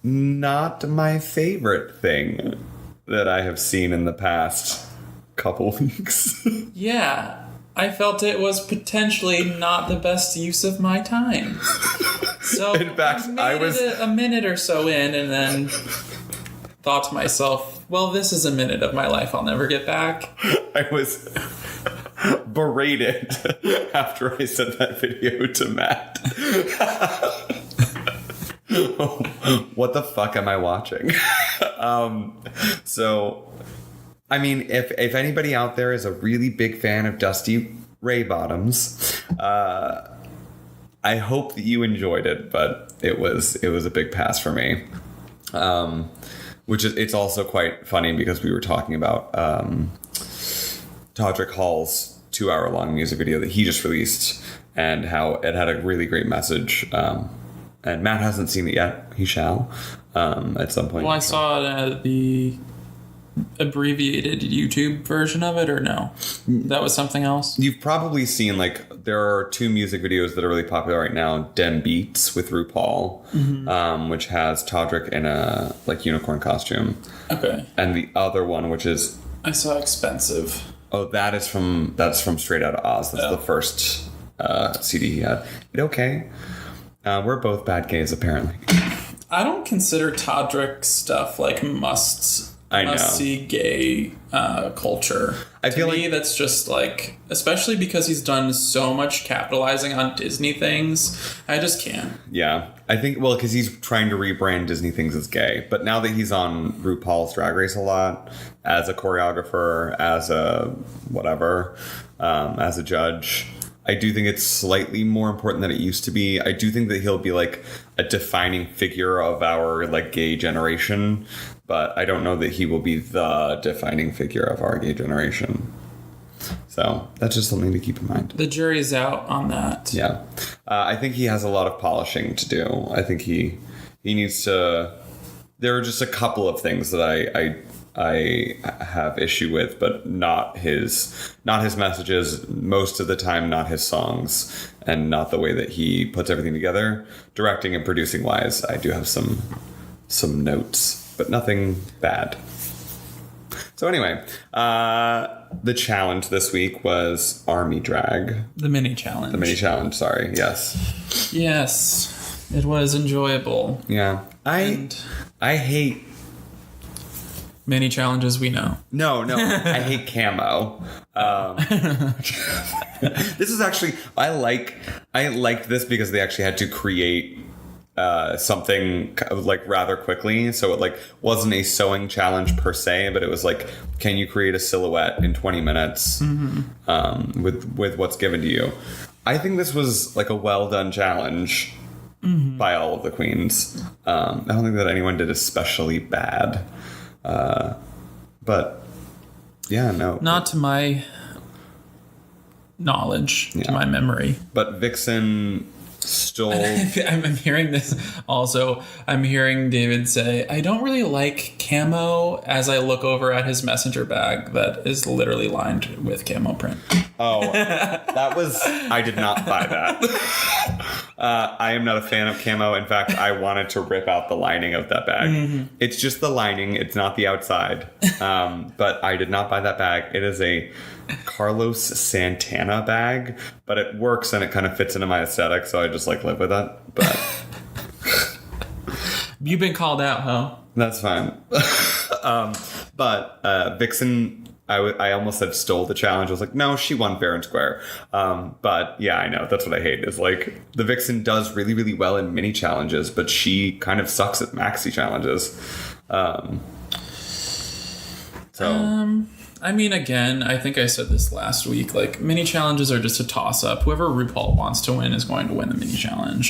not my favorite thing that I have seen in the past couple weeks. Yeah, I felt it was potentially not the best use of my time. So In fact, I was a minute or so in, and then thought to myself, well, this is a minute of my life I'll never get back. I was berated after I sent that video to Matt. What the fuck am I watching? So, I mean, if anybody out there is a really big fan of Dusty Ray Bottoms, I hope that you enjoyed it, but it was a big pass for me. It's also quite funny because we were talking about Todrick Hall's 2-hour-long music video that he just released, and how it had a really great message. And Matt hasn't seen it yet. He shall at some point. Well, I saw it at the abbreviated YouTube version of it, or no? That was something else? You've probably seen, there are 2 music videos that are really popular right now. Dem Beats with RuPaul, which has Todrick in a, unicorn costume. Okay. And the other one, which is... I saw Expensive. Oh, that's from Straight Outta Oz. That's the first CD he had. Okay. We're both bad gays, apparently. I don't consider Todrick stuff must-see gay culture. I feel like that's just especially because he's done so much capitalizing on Disney things, I just can't. Yeah, I think, because he's trying to rebrand Disney things as gay, but now that he's on RuPaul's Drag Race a lot, as a choreographer, as a whatever, as a judge, I do think it's slightly more important than it used to be. I do think that he'll be a defining figure of our gay generation, but I don't know that he will be the defining figure of our gay generation. So that's just something to keep in mind. The jury's out on that. Yeah. I think he has a lot of polishing to do. I think he needs to... There are just a couple of things that I have issue with, but not his messages, most of the time not his songs, and not the way that he puts everything together. Directing and producing wise, I do have some notes, but nothing bad. So anyway, the challenge this week was Army Drag. The mini challenge, sorry. Yes. Yes. It was enjoyable. Yeah. I hate many challenges, we know. No, I hate camo. This is actually, I liked this because they actually had to create something rather quickly. So it wasn't a sewing challenge per se, but it was can you create a silhouette in 20 minutes with what's given to you? I think this was a well done challenge by all of the queens. I don't think that anyone did especially bad. But yeah, no. Not to my knowledge, to my memory. But Vixen stole... I'm hearing this also. I'm hearing David say, I don't really like camo, as I look over at his messenger bag that is literally lined with camo print. Oh, that was... I did not buy that. I am not a fan of camo. In fact, I wanted to rip out the lining of that bag. Mm-hmm. It's just the lining. It's not the outside. But I did not buy that bag. It is a Carlos Santana bag, but it works and it kind of fits into my aesthetic, so I just live with that. But you've been called out, huh? That's fine. But Vixen I almost said stole the challenge. I was like, no, she won fair and square. But yeah, I know. That's what I hate is like the Vixen does really, really well in mini challenges, but she kind of sucks at maxi challenges. I mean, again, I think I said this last week. Like, mini challenges are just a toss-up. Whoever RuPaul wants to win is going to win the mini challenge.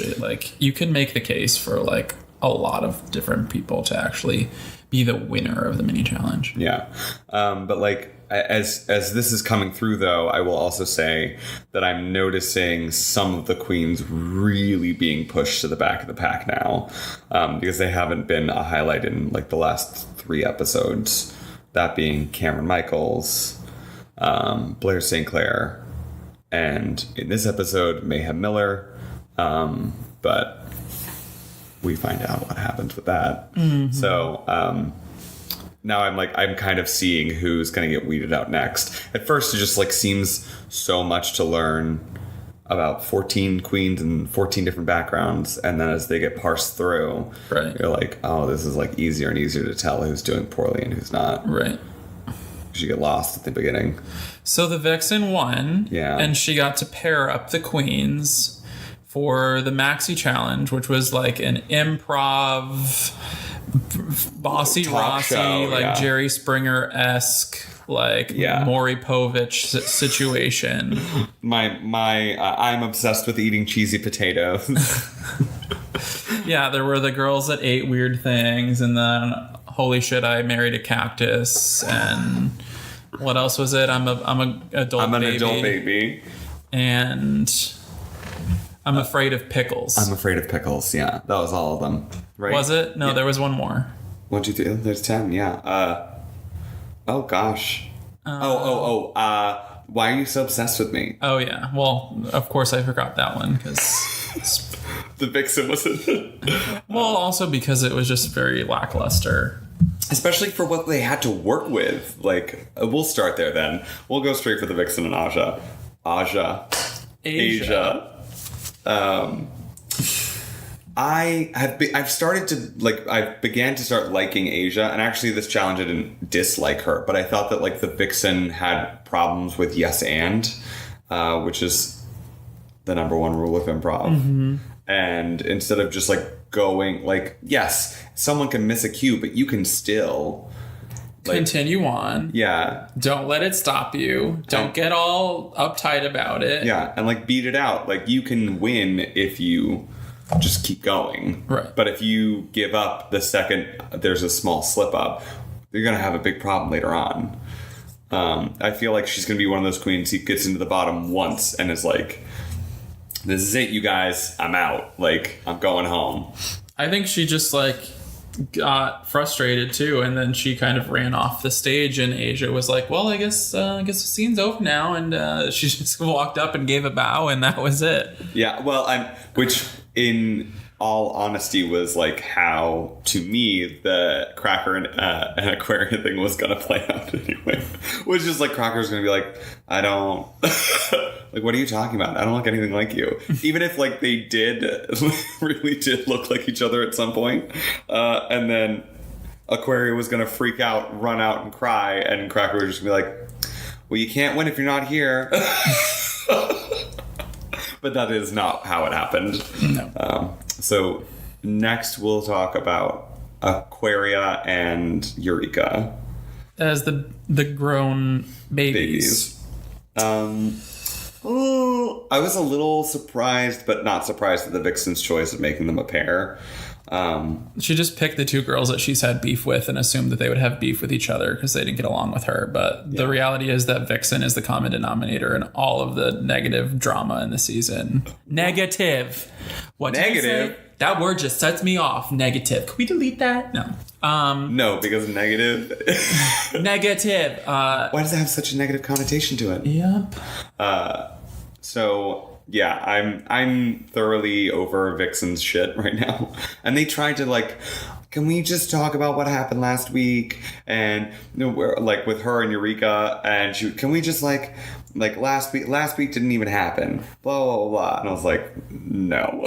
You can make the case for like a lot of different people to actually be the winner of the mini challenge. Yeah, but like as this is coming through, though, I will also say that I'm noticing some of the queens really being pushed to the back of the pack now, because they haven't been a highlight in like the last 3 episodes. That being Cameron Michaels, Blair St. Clair, and in this episode, Mayhem Miller. But we find out what happens with that. Mm-hmm. So now I'm kind of seeing who's going to get weeded out next. At first, it just like seems so much to learn about 14 queens and 14 different backgrounds, and then as they get parsed through, right, you're like, oh, this is like easier and easier to tell who's doing poorly and who's not. Right. You get lost at the beginning. So the Vixen won, yeah, and she got to pair up the queens for the Maxi Challenge, which was like an improv, Bossy Rossi, like Jerry Springer-esque, like Maury Povich situation. I'm obsessed with eating cheesy potatoes. Yeah, there were the girls that ate weird things, and then holy shit, I married a cactus, and what else was it? I'm an adult baby, and I'm afraid of pickles. I'm afraid of pickles. Yeah, that was all of them. Right? Was it? No, there was one more. 1, 2, 3. There's 10. Yeah. Oh gosh. Why are you so obsessed with me? Oh yeah. Well, of course I forgot that one because the Vixen wasn't. Well, also because it was just very lackluster, especially for what they had to work with. Like, we'll start there. Then we'll go straight for the Vixen and Asia. I've started to I began to start liking Asia, and actually this challenge I didn't dislike her, but I thought that like the Vixen had problems with yes and, which is the number one rule of improv. Mm-hmm. And instead of just like going like, yes, someone can miss a cue, but you can still continue on. Yeah. Don't let it stop you. Don't get all uptight about it. Yeah. And like beat it out. Like you can win if you just keep going. Right. But if you give up the second there's a small slip up, you're going to have a big problem later on. I feel like she's going to be one of those queens who gets into the bottom once and is like, this is it, you guys. I'm out. Like, I'm going home. I think she just like got frustrated too, and then she kind of ran off the stage, and Asia was like, well, I guess the scene's over now, and she just walked up and gave a bow, and that was it. Yeah, well, which in all honesty was like how, to me, the Cracker and Aquarian thing was gonna play out anyway. Which is like, Cracker's gonna be like, I don't like, what are you talking about? I don't look anything like you. Even if like they really did look like each other at some point. And then Aquaria was gonna freak out, run out and cry, and Cracker was just gonna be like, well, you can't win if you're not here. But that is not how it happened. No. So next we'll talk about Aquaria and Eureka as the grown babies. I was a little surprised, but not surprised at the Vixen's choice of making them a pair. She just picked the two girls that she's had beef with and assumed that they would have beef with each other because they didn't get along with her. But the reality is that Vixen is the common denominator in all of the negative drama in the season. Negative. What negative? That word just sets me off. Negative. Can we delete that? No. No, because negative. Negative. Why does it have such a negative connotation to it? Yep. So yeah, I'm thoroughly over Vixen's shit right now. And they tried to like, can we just talk about what happened last week? And we're like with her and Eureka, and can we just like last week didn't even happen. Blah blah blah. And I was like, no.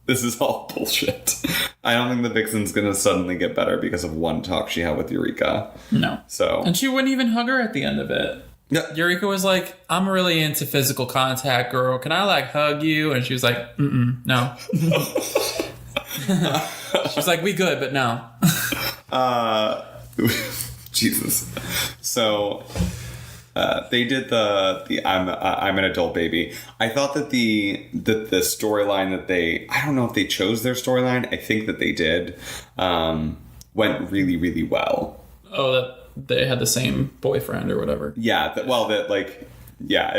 This is all bullshit. I don't think the Vixen's gonna suddenly get better because of one talk she had with Eureka. No. So. And she wouldn't even hug her at the end of it. Yeah. Eureka was like, I'm really into physical contact, girl. Can I like hug you? And she was like, no. She's like, we good, but no. Jesus. So they did the I'm an adult baby. I thought that the storyline that I don't know if they chose their storyline. I think that they did went really, really well. Oh, that they had the same boyfriend or whatever. Yeah. It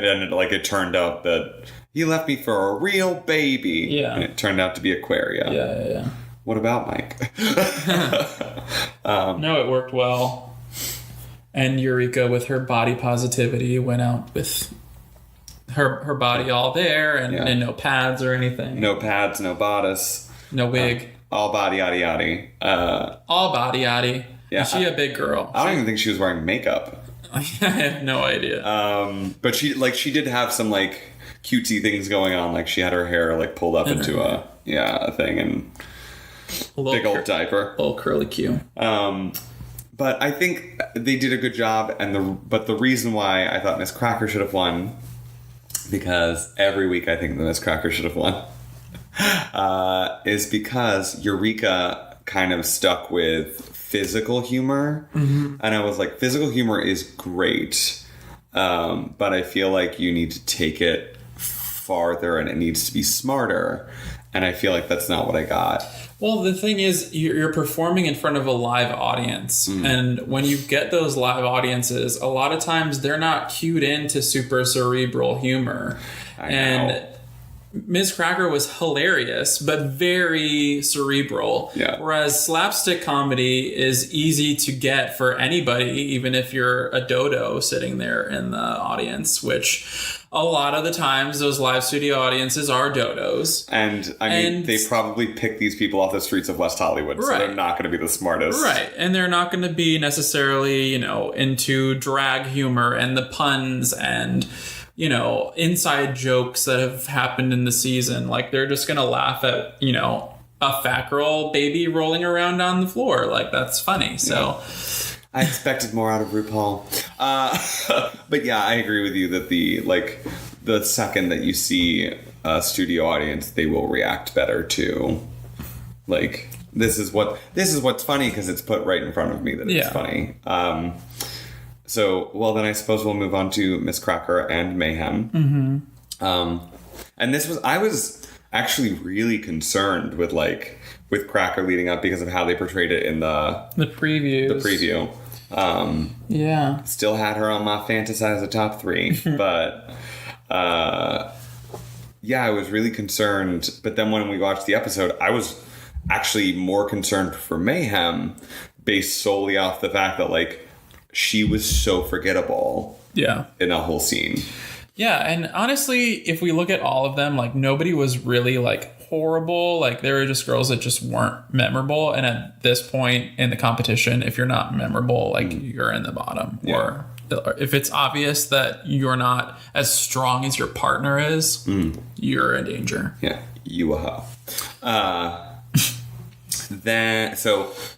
ended it turned out that he left me for a real baby. Yeah. And it turned out to be Aquaria. Yeah. What about Mike? No, it worked well. And Eureka, with her body positivity, went out with her body all there and no pads or anything. No pads, no bodice. No wig. All body, yaddy, yaddy. All body, yaddy. Yeah. Is she a big girl? I don't even think she was wearing makeup. I have no idea. But she did have some cutesy things going on. Like she had her hair pulled up into a thing and big old diaper. Little curly Q. But I think they did a good job, but the reason why I thought Miss Cracker should have won, because every week I think the Miss Cracker should have won, is because Eureka kind of stuck with physical humor. Mm-hmm. And I was like, physical humor is great, but I feel like you need to take it farther and it needs to be smarter. And I feel like that's not what I got. Well, the thing is, you're performing in front of a live audience. And when you get those live audiences, a lot of times they're not cued into super cerebral humor. And Ms. Cracker was hilarious, but very cerebral. Yeah. Whereas slapstick comedy is easy to get for anybody, even if you're a dodo sitting there in the audience, which a lot of the times those live studio audiences are dodos. And I mean, they probably pick these people off the streets of West Hollywood, so they're not going to be the smartest. Right. And they're not going to be necessarily, into drag humor and the puns and inside jokes that have happened in the season. Like, they're just going to laugh at, a fat girl baby rolling around on the floor. Like, that's funny. So I expected more out of RuPaul. But yeah, I agree with you that the second that you see a studio audience, they will react better to this is what's funny because it's put right in front of me that it's funny. So, well, then I suppose we'll move on to Miss Cracker and Mayhem. Mm-hmm. And I was actually really concerned with Cracker leading up because of how they portrayed it in the preview. Still had her on my fantasize the top 3, but I was really concerned. But then when we watched the episode, I was actually more concerned for Mayhem based solely off the fact that she was so forgettable in that whole scene. Yeah, and honestly, if we look at all of them, nobody was really horrible. There were just girls that just weren't memorable. And at this point in the competition, if you're not memorable, you're in the bottom. Yeah. Or if it's obvious that you're not as strong as your partner is, you're in danger. Yeah, you a hoe.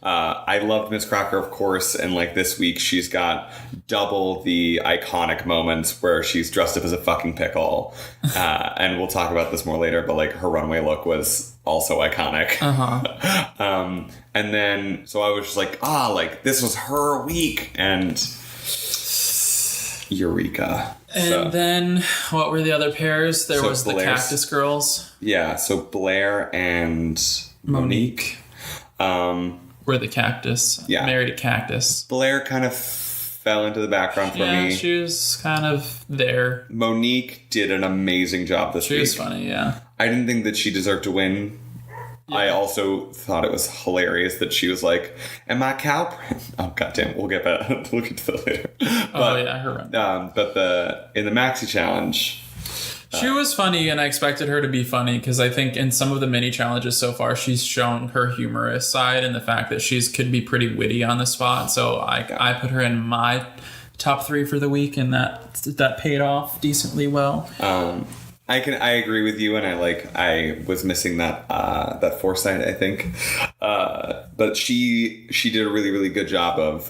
I loved Miss Cracker, of course, and this week she's got double the iconic moments where she's dressed up as a fucking pickle, and we'll talk about this more later, but her runway look was also iconic. And then so I was just this was her week, and Eureka. And then what were the other pairs? There was the Cactus Girls. Yeah, so Blair and Monique. Were the Cactus. Yeah. Married a Cactus. Blair kind of fell into the background for me. She was kind of there. Monique did an amazing job this week. She was funny, yeah. I didn't think that she deserved to win. Yeah. I also thought it was hilarious that she was am I cow? Oh, goddamn. We'll get that. We'll get to that later. I heard that. But in the Maxi Challenge... She was funny, and I expected her to be funny because I think in some of the mini challenges so far, she's shown her humorous side and the fact that she could be pretty witty on the spot. So I put her in my top 3 for the week, and that paid off decently well. I agree with you, and I was missing that foresight, I think. But she did a really, really good job of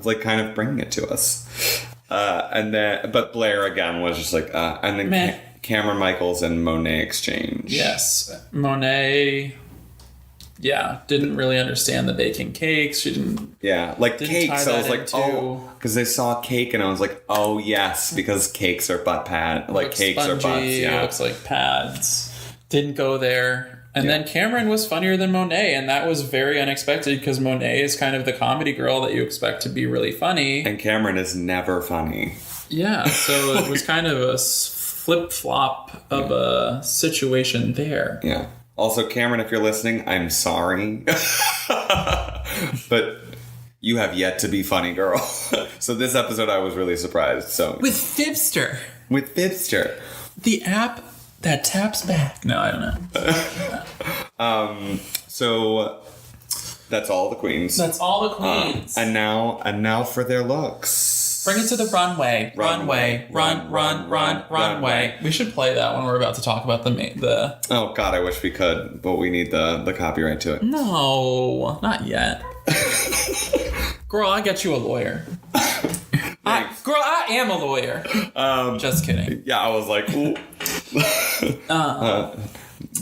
like kind of bringing it to us. But Blair again was just like, and then Cameron Michaels and Monet exchange. Yes, Monet. Yeah, didn't really understand the baking cakes. She didn't. Yeah, like cakes. I was like, oh, because they saw cake, and I was like, oh yes, because cakes are butt pad. Like cakes spongy, are butts. Yeah, it looks like pads. Didn't go there. And then Cameron was funnier than Monet, and that was very unexpected because Monet is kind of the comedy girl that you expect to be really funny. And Cameron is never funny. Yeah, so it was kind of a flip-flop of a situation there. Yeah. Also, Cameron, if you're listening, I'm sorry. But you have yet to be funny, girl. So this episode, I was really surprised. So With Fibster. The app that taps back. No, I don't know. So that's all the queens. That's all the queens. And now for their looks. Bring it to the runway. Runway. We should play that when we're about to talk about the. Oh God, I wish we could, but we need the copyright to it. No, not yet. Girl, I get you a lawyer. I am a lawyer. Just kidding. Yeah, I was like, ooh.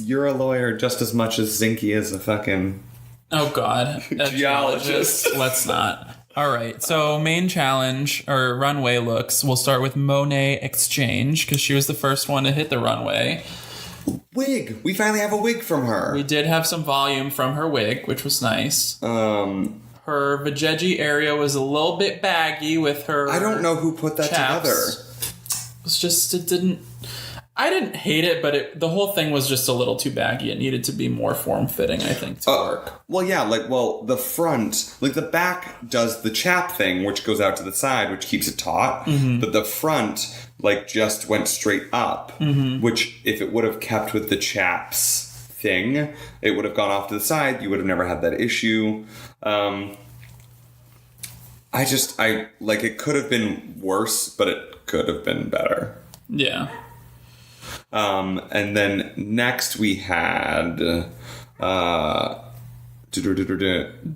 You're a lawyer just as much as Zinky is a fucking. Oh God, a geologist. Let's not. All right, so main challenge or runway looks. We'll start with Monet exchange because she was the first one to hit the runway. Wig. We finally have a wig from her. We did have some volume from her wig, which was nice. Her vajayjay area was a little bit baggy with her. I don't know who put that together. It was just, it didn't. I didn't hate it, but the whole thing was just a little too baggy. It needed to be more form-fitting, I think, to work. Well, yeah, the front, the back does the chap thing, which goes out to the side, which keeps it taut. Mm-hmm. But the front, just went straight up, which if it would have kept with the chaps thing, it would have gone off to the side. You would have never had that issue. It could have been worse, but it could have been better. Yeah. And then next we had the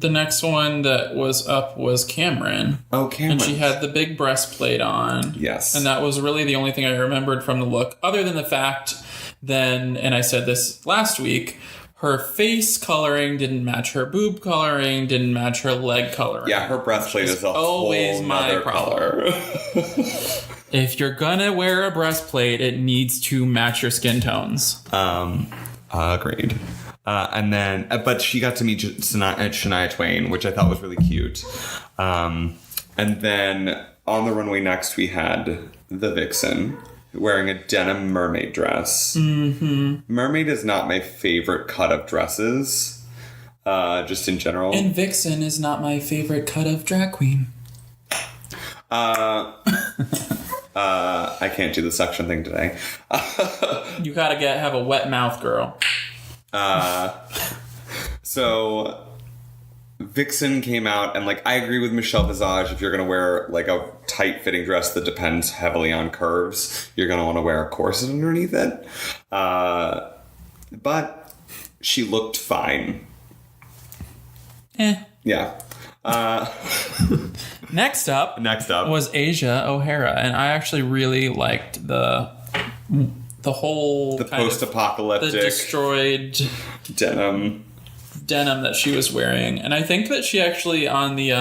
next one that was up was Cameron. Oh, Cameron. And she had the big breastplate on. Yes. And that was really the only thing I remembered from the look, other than the fact then, and I said this last week, her face coloring didn't match her boob coloring, didn't match her leg coloring. Yeah, her breastplate is always my problem. If you're gonna wear a breastplate, it needs to match your skin tones. Agreed. And then, but she got to meet Shania Twain, which I thought was really cute. And then on the runway next, we had the Vixen wearing a denim mermaid dress. Mm-hmm. Mermaid is not my favorite cut of dresses, just in general. And Vixen is not my favorite cut of drag queen. I can't do the suction thing today. You gotta have a wet mouth, girl. So Vixen came out, and I agree with Michelle Visage. If you're gonna wear a tight-fitting dress that depends heavily on curves, you're gonna want to wear a corset underneath it. But she looked fine. Yeah. Next up was Asia O'Hara, and I actually really liked the whole post-apocalyptic, the destroyed denim that she was wearing. And I think that she actually on the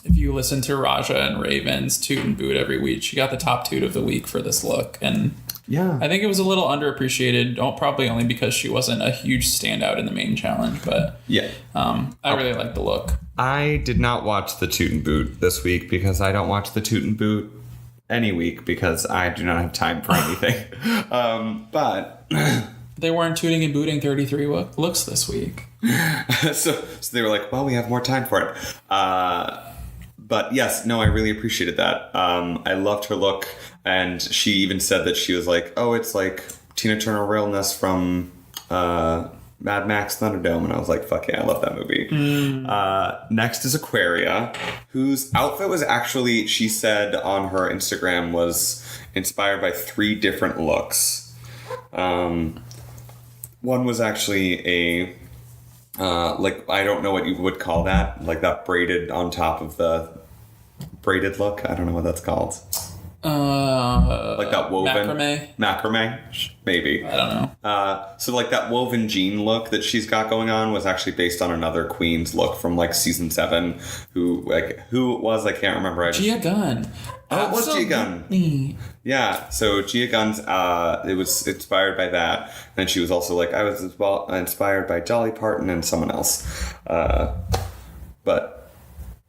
if you listen to Raja and Raven's Toot and Boot every week, she got the top toot of the week for this look. And yeah, I think it was a little underappreciated, probably only because she wasn't a huge standout in the main challenge. But yeah, I really like the look. I did not watch the Toot and Boot this week because I don't watch the Toot and Boot any week because I do not have time for anything. But they weren't tooting and booting 33 looks this week. so they were like, well, we have more time for it. But yes, no, I really appreciated that. I loved her look. And she even said that she was like, oh, it's like Tina Turner realness from Mad Max Thunderdome, and I was like, fuck yeah, I love that movie. Next is Aquaria, whose outfit was actually, she said on her Instagram, was inspired by 3 different looks. One was actually a, like, I don't know what you would call that, like that braided on top of the braided look. I don't know what that's called. Like that woven macrame, maybe. I don't know. So like that woven jean look that she's got going on was actually based on another Queen's look from like season 7. Who it was? I can't remember. Gia Gunn. Oh, it was Gia Gunn. Yeah. So Gia Gunn's. It was inspired by that. And she was also like, I was as well inspired by Dolly Parton and someone else. But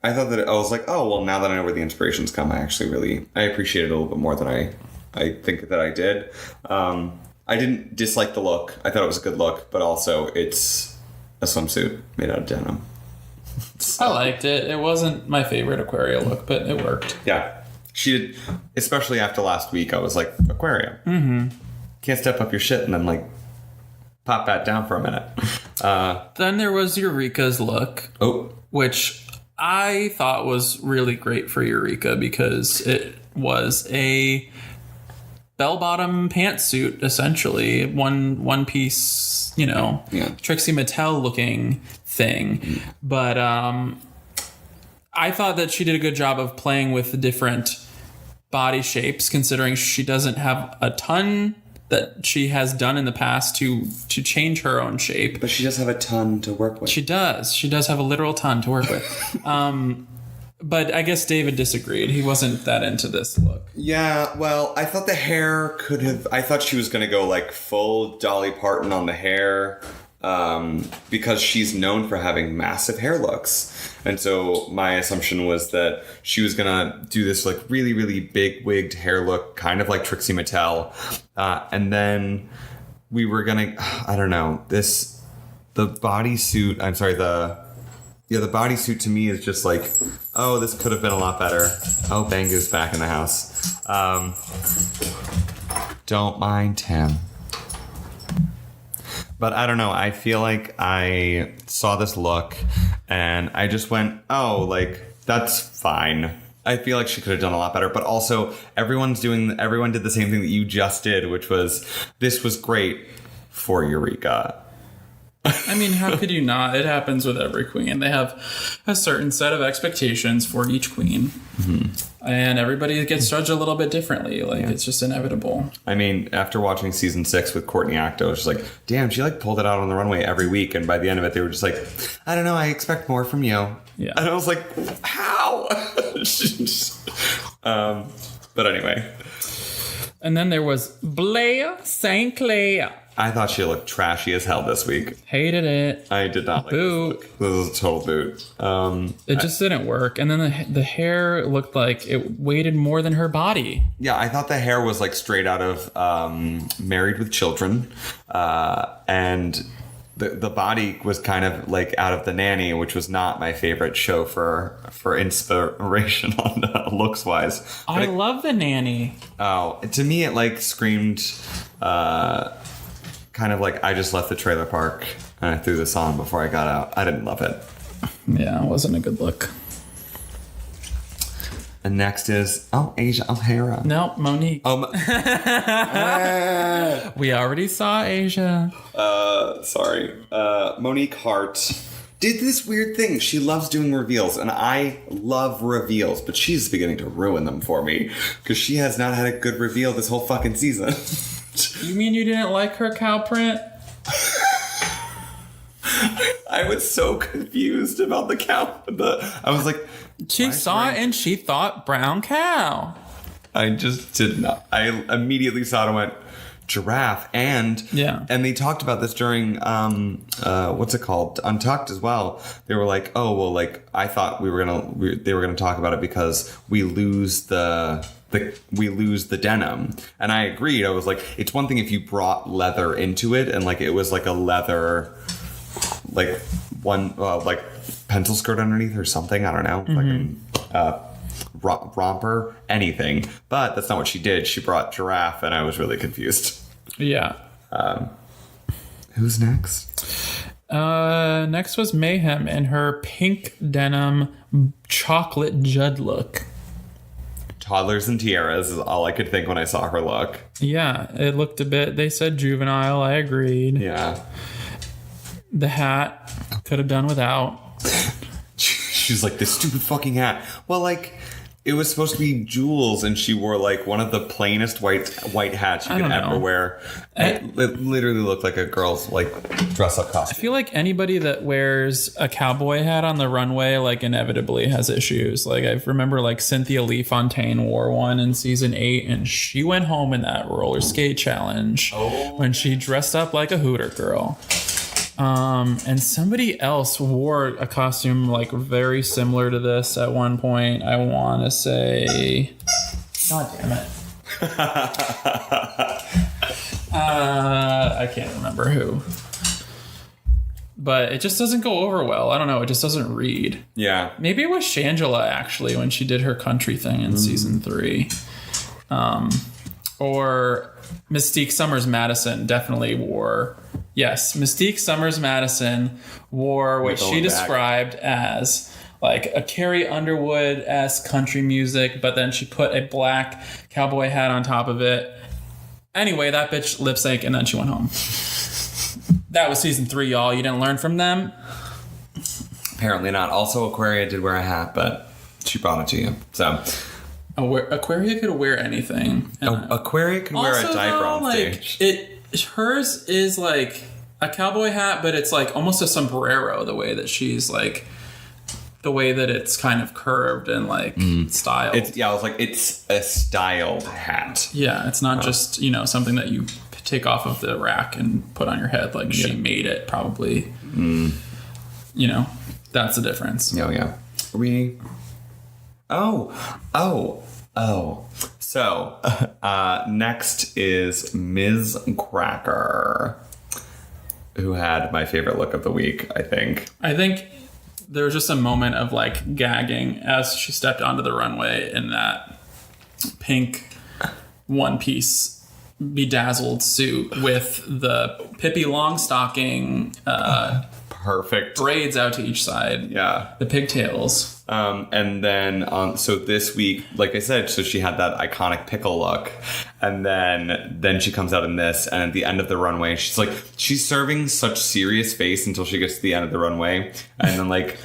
I thought that I was like, oh, well, now that I know where the inspirations come, I appreciate it a little bit more than I think that I did. I didn't dislike the look. I thought it was a good look, but also it's a swimsuit made out of denim. So, I liked it. It wasn't my favorite Aquaria look, but it worked. Yeah. She did, especially after last week, I was like, Aquaria. Mm-hmm. Can't step up your shit and then like pop that down for a minute. Then there was Eureka's look. Oh. Which I thought was really great for Eureka because it was a bell-bottom pantsuit, essentially. One piece, Trixie Mattel looking thing. But I thought that she did a good job of playing with the different body shapes, considering she doesn't have a ton that she has done in the past to change her own shape. But she does have a ton to work with. She does. She does have a literal ton to work with. But I guess David disagreed. He wasn't that into this look. Yeah, well, I thought the hair could have... I thought she was going to go like full Dolly Parton on the hair because she's known for having massive hair looks. And so my assumption was that she was going to do this like really, really big wigged hair look, kind of like Trixie Mattel. And then we were going to, I don't know, the bodysuit, I'm sorry, the bodysuit to me is just like, oh, this could have been a lot better. Oh, Bangu's back in the house. Don't mind him. But I don't know. I feel like I saw this look and I just went, oh, like, that's fine. I feel like she could have done a lot better. But also, everyone did the same thing that you just did, which was, this was great for Eureka. I mean, how could you not? It happens with every queen. They have a certain set of expectations for each queen. Mm-hmm. And everybody gets judged a little bit differently. Like, it's just inevitable. I mean, after watching season 6 with Courtney Acto, it was just like, damn, she like pulled it out on the runway every week. And by the end of it, they were just like, I don't know, I expect more from you. Yeah. And I was like, how? But anyway. And then there was Blair St. Clair. I thought she looked trashy as hell this week. Hated it. I did not like boot. This look. This was a total boot. It just didn't work. And then the hair looked like it weighted more than her body. Yeah, I thought the hair was like straight out of Married with Children. And the body was kind of like out of The Nanny, which was not my favorite show for inspiration on looks wise. I love The Nanny. Oh, to me it like screamed... kind of like I just left the trailer park and I threw this on before I got out. I didn't love it. Yeah, it wasn't a good look. And next is Asia O'Hara. No, Monique. We already saw Asia. Sorry. Monique Hart did this weird thing. She loves doing reveals, and I love reveals, but she's beginning to ruin them for me because she has not had a good reveal this whole fucking season. You mean you didn't like her cow print? I was so confused about the cow. I was like... She saw it and she thought brown cow. I just did not. I immediately saw it and went, giraffe. And they talked about this during, what's it called? Untucked as well. They were like, oh, well, like, I thought they were going to talk about it because we lose the denim. And I agreed. I was like, it's one thing if you brought leather into it and like it was like a leather like one like pencil skirt underneath or something, I don't know, fucking romper, anything, but that's not what she did. She brought giraffe and I was really confused. Yeah. Who's next? Next was Mayhem in her pink denim chocolate Judd look. Toddlers and tiaras is all I could think when I saw her look. Yeah, it looked a bit, they said juvenile. I agreed. Yeah. The hat could have done without. She's like, this stupid fucking hat. Well, like, it was supposed to be jewels, and she wore like one of the plainest white hats you could ever wear. It literally looked like a girl's like dress up costume. I feel like anybody that wears a cowboy hat on the runway like inevitably has issues. Like I remember like Cynthia Lee Fontaine wore one in season 8, and she went home in that roller skate challenge when she dressed up like a Hooter girl. And somebody else wore a costume like very similar to this at one point. I want to say, God damn it. I can't remember who. But it just doesn't go over well. I don't know. It just doesn't read. Yeah. Maybe it was Shangela actually when she did her country thing in season 3. Or Mystique Summers Madison definitely wore. Yes, Mystique Summers Madison wore what she described as like a Carrie Underwood-esque country music, but then she put a black cowboy hat on top of it. Anyway, that bitch lip sync and then she went home. That was season 3, y'all. You didn't learn from them? Apparently not. Also, Aquaria did wear a hat, but she brought it to you. So Aquaria could wear anything. Aquaria could wear a diaper on stage. Hers is like a cowboy hat, but it's like almost a sombrero the way that she's like, the way that it's kind of curved and like styled. I was like, it's a styled hat. Yeah, it's not just, something that you take off of the rack and put on your head. Like she made it probably. That's the difference. Oh, yeah. So, next is Ms. Cracker, who had my favorite look of the week, I think. I think there was just a moment of like gagging as she stepped onto the runway in that pink one-piece bedazzled suit with the Pippi Longstocking perfect braids out to each side. Yeah. The pigtails. And then, so this week, like I said, so she had that iconic pickle look, and then she comes out in this, and at the end of the runway, she's serving such serious face until she gets to the end of the runway, and then like,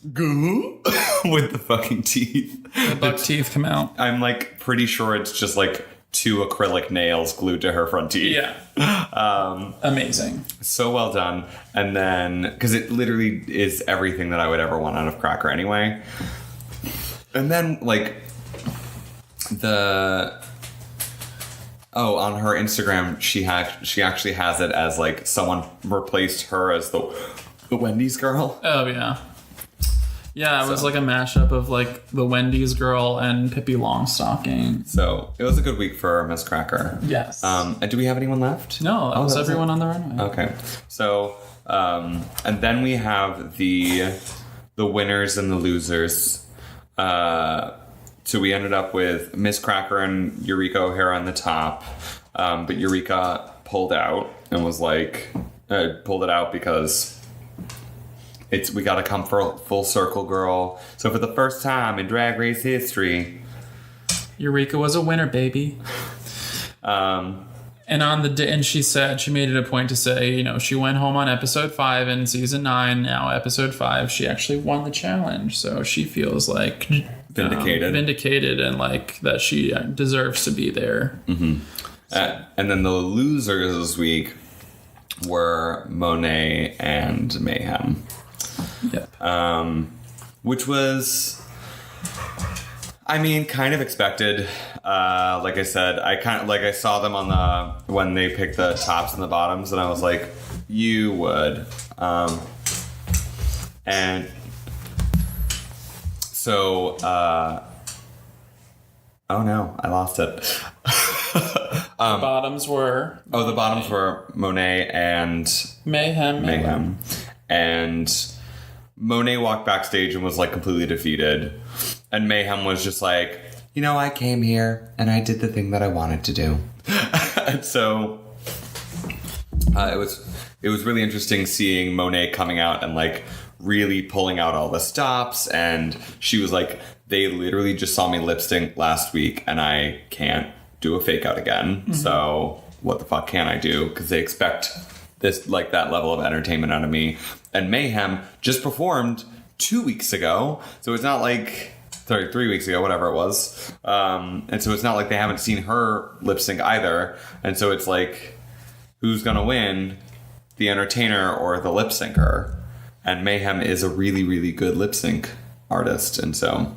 with the fucking teeth. The buck teeth come out. I'm like pretty sure it's just like 2 acrylic nails glued to her front teeth. Yeah. Amazing. So well done. And then, because it literally is everything that I would ever want out of Cracker anyway. And then, like, on her Instagram, she actually has it as, like, someone replaced her as the Wendy's girl. Oh, yeah. Yeah, it was like a mashup of like the Wendy's girl and Pippi Longstocking. So it was a good week for Miss Cracker. Yes. And do we have anyone left? No, that was everyone on the runway. Okay. So, and then we have the winners and the losers. So we ended up with Miss Cracker and Eureka O'Hara on the top. But Eureka pulled out and was like, pulled it out because we gotta come for full circle, girl. So for the first time in Drag Race history, Eureka was a winner, baby. And she said, she made it a point to say, she went home on episode 5 in season 9. Now episode 5, she actually won the challenge. So she feels like vindicated and like that she deserves to be there. Mm-hmm. And then the losers this week were Monet and Mayhem. Yep. Which was, kind of expected. Like I said, I saw them when they picked the tops and the bottoms, and I was like, you would. And so, oh no, I lost it. The bottoms were Monet and Mayhem. And Monet walked backstage and was like completely defeated. And Mayhem was just like, I came here and I did the thing that I wanted to do. And so it it was really interesting seeing Monet coming out and like really pulling out all the stops. And she was like, they literally just saw me lip sync last week and I can't do a fake out again. Mm-hmm. So what the fuck can I do? Because they expect this, like, that level of entertainment out of me. And Mayhem just performed 2 weeks ago. So it's not like, 3 weeks ago, whatever it was. And so it's not like they haven't seen her lip sync either. And so it's like, who's going to win, the entertainer or the lip syncer? And Mayhem is a really, really good lip sync artist. And so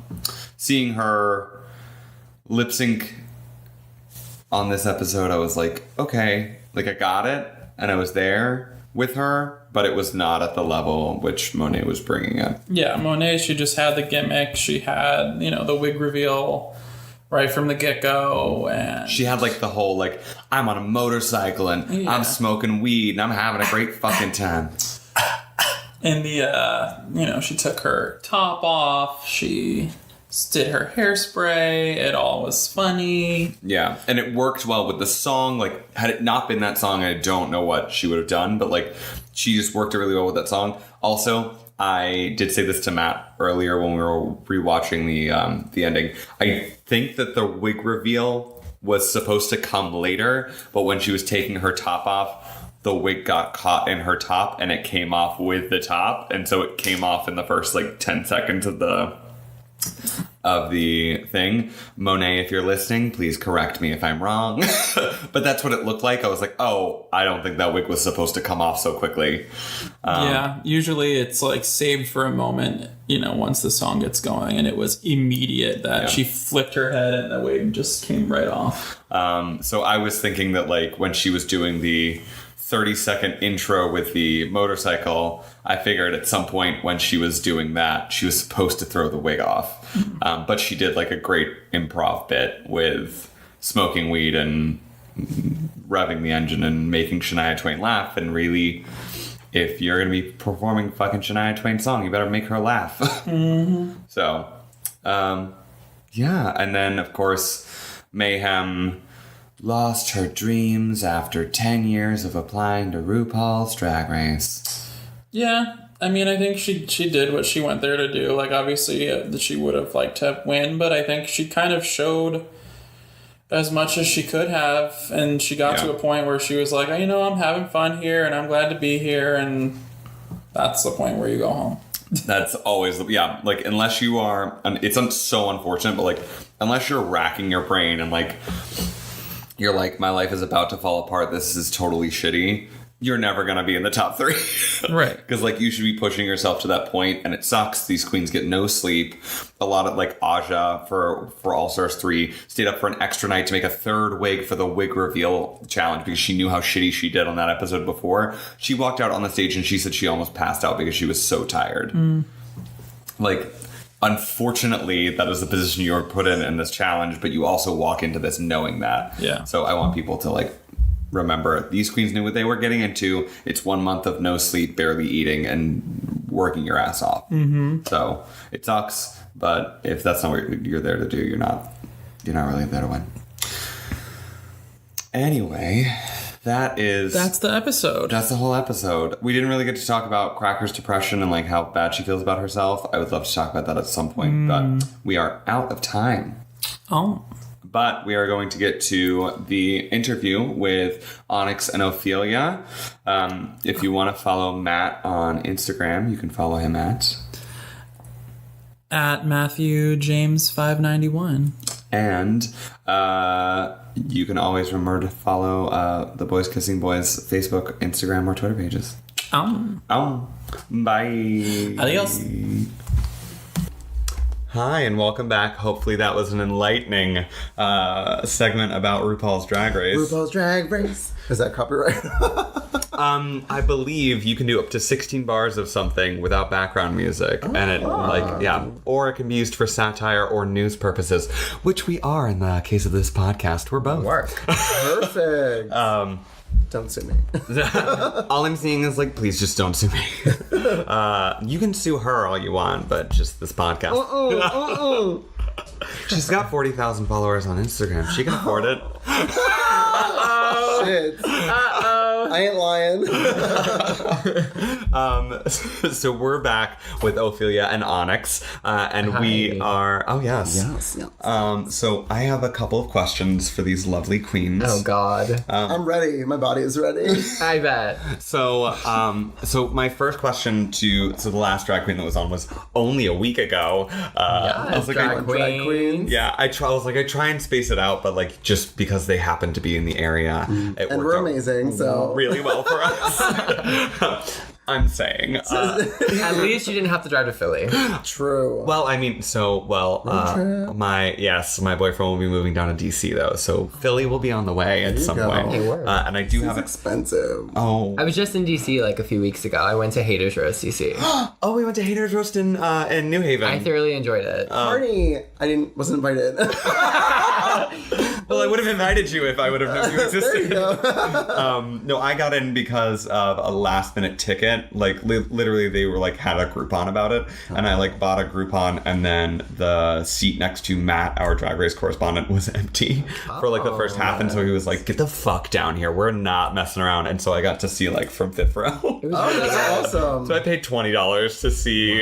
seeing her lip sync on this episode, I was like, okay, like I got it. And I was there with her, but it was not at the level which Monet was bringing it. Yeah, Monet, she just had the gimmick. She had, the wig reveal right from the get-go. And she had like the whole, like, I'm on a motorcycle and I'm smoking weed and I'm having a great fucking time. And she took her top off. She did her hairspray. It all was funny. Yeah, and it worked well with the song. Like, had it not been that song, I don't know what she would have done. But, like, she just worked really well with that song. Also, I did say this to Matt earlier when we were rewatching the ending. I think that the wig reveal was supposed to come later, but when she was taking her top off, the wig got caught in her top and it came off with the top. And so it came off in the first, like, 10 seconds of the thing. Monet, if you're listening, please correct me if I'm wrong. But that's what it looked like. I was like, oh, I don't think that wig was supposed to come off so quickly. Usually it's like saved for a moment, once the song gets going, and it was immediate that she flipped her head and the wig just came right off. So I was thinking that, like, when she was doing the 30-second intro with the motorcycle, I figured at some point when she was doing that, she was supposed to throw the wig off. Mm-hmm. But she did like a great improv bit with smoking weed and revving the engine and making Shania Twain laugh. And really, if you're going to be performing fucking Shania Twain song, you better make her laugh. Mm-hmm. So, and then of course, Mayhem lost her dreams after 10 years of applying to RuPaul's Drag Race. Yeah, I mean, I think she did what she went there to do. Like, obviously, that she would have liked to win, but I think she kind of showed as much as she could have, and she got to a point where she was like, I'm having fun here, and I'm glad to be here, and that's the point where you go home. That's always, like, unless you are, it's so unfortunate, but, like, unless you're racking your brain and, like, you're like, my life is about to fall apart, this is totally shitty, you're never going to be in the top 3. Right. Because, like, you should be pushing yourself to that point, and it sucks. These queens get no sleep. A lot of, like, Aja for All Stars 3 stayed up for an extra night to make a third wig for the wig reveal challenge because she knew how shitty she did on that episode before. She walked out on the stage and she said she almost passed out because she was so tired. Like, unfortunately, that is the position you were put in this challenge, but you also walk into this knowing that. Yeah. So I want people to, like, remember, these queens knew what they were getting into. It's 1 month of no sleep, barely eating, and working your ass off. Mm-hmm. So it sucks, but if that's not what you're there to do, you're not really there to win. Anyway, that's the episode. That's the whole episode. We didn't really get to talk about Cracker's depression and, like, how bad she feels about herself. I would love to talk about that at some point, but we are out of time. Oh. But we are going to get to the interview with Onyx and Ophelia. If you want to follow Matt on Instagram, you can follow him at Matthew James 591. And you can always remember to follow the Boys Kissing Boys Facebook, Instagram, or Twitter pages. Bye. Adios. Hi, and welcome back. Hopefully that was an enlightening segment about RuPaul's Drag Race. RuPaul's Drag Race. Is that copyright? I believe you can do up to 16 bars of something without background music. And it, or it can be used for satire or news purposes, which we are in the case of this podcast. We're both. Perfect. Don't sue me. All I'm saying is, like, please just don't sue me. You can sue her all you want, but just this podcast. She's got 40,000 followers on Instagram. She can afford it. Shit. I ain't lying. So we're back with Ophelia and Onyx, and Hi. we are. Oh yes. Yes. So I have a couple of questions for these lovely queens. Oh God. I'm ready. My body is ready. I bet. So my first question to the last drag queen that was on was only a week ago. I was like, drag queen. yeah, I was like, I try and space it out, but like just because they happen to be in the area, it And worked we're out amazing, so. really well for us. I'm saying. At least you didn't have to drive to Philly. True. Well, I mean, my boyfriend will be moving down to DC though, so Philly will be on the way at some go. point. Hey, word. And I do It's have expensive. I was just in DC like a few weeks ago. I went to Haters Roast DC. we went to Haters Roast in New Haven. I thoroughly enjoyed it. Party. Wasn't invited. Well, I would have invited you if I would have known you existed. There you go. No, I got in because of a last minute ticket. Like literally, they were like had a Groupon about it, and I like bought a Groupon, and then the seat next to Matt, our Drag Race correspondent, was empty for like the first half, and so he was like, "Get the fuck down here, we're not messing around." And so I got to see like from fifth row. Oh, that's awesome. So I paid $20 to see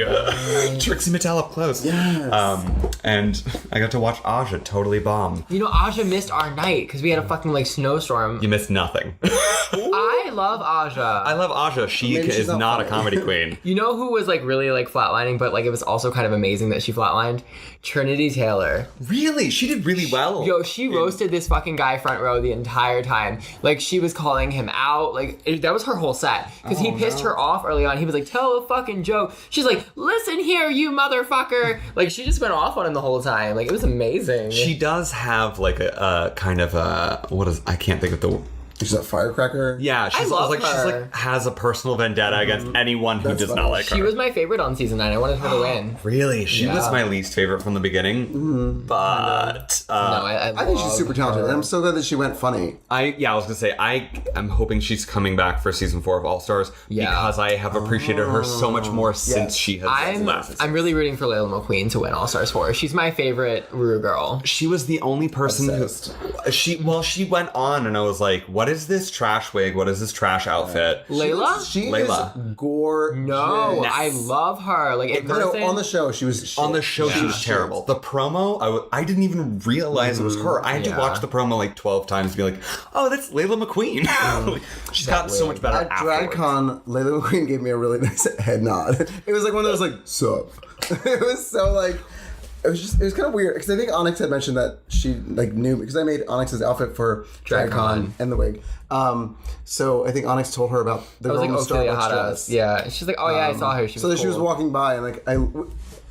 Trixie Mattel up close. Yes. And I got to watch Aja totally bomb. You know, Aja missed our night because we had a fucking like snowstorm. You missed nothing. I love Aja. I love Aja. She Maybe she's is not not a funny. comedy queen. You know who was like really like flatlining, but like it was also kind of amazing that she flatlined? Trinity Taylor. Really? She did really well. Yo, she roasted this fucking guy front row the entire time. Like she was calling him out. Like that was her whole set because he pissed her off early on. He was like, "Tell a fucking joke." She's like, "Listen here, you motherfucker." Like she just went off on him the whole time. Like it was amazing. She does have like a kind of a I can't think of the. She's a firecracker. Yeah, she's love like her. she's like has a personal vendetta against anyone who That's does funny. not like her. She was my favorite on season 9. I wanted her to win. Really? She was Yeah. my least favorite from the beginning. But No, I I think she's love super talented, her. and I'm so glad that she went funny. I was gonna say I'm hoping she's coming back for season 4 of All Stars Yeah. because I have appreciated her so much more since she has left. I'm really rooting for Layla McQueen to win All Stars 4. She's my favorite Rue girl. She was the only person Obsessed. who she went on and I was like, what is this trash wig? What is this trash outfit? Layla? She Layla. is gorgeous. No, I love her. Like in person. on the show, she was On the show, she was terrible. The promo, I didn't even realize it was her. I had to Yeah. watch the promo like 12 times to be like, oh, that's Layla McQueen. She's got so much better At afterwards. DragCon, Layla McQueen gave me a really nice head nod. It was like one of those like, sup. It was so like, it was kind of weird because I think Onyx had mentioned that she like knew because I made Onyx's outfit for DragCon DragCon. and the wig. So I think Onyx told her about the I was girl like in the Ophelia Starbucks Hotass. dress. Yeah. She's like, oh yeah, I saw her. She was So then she was cool. walking by and like I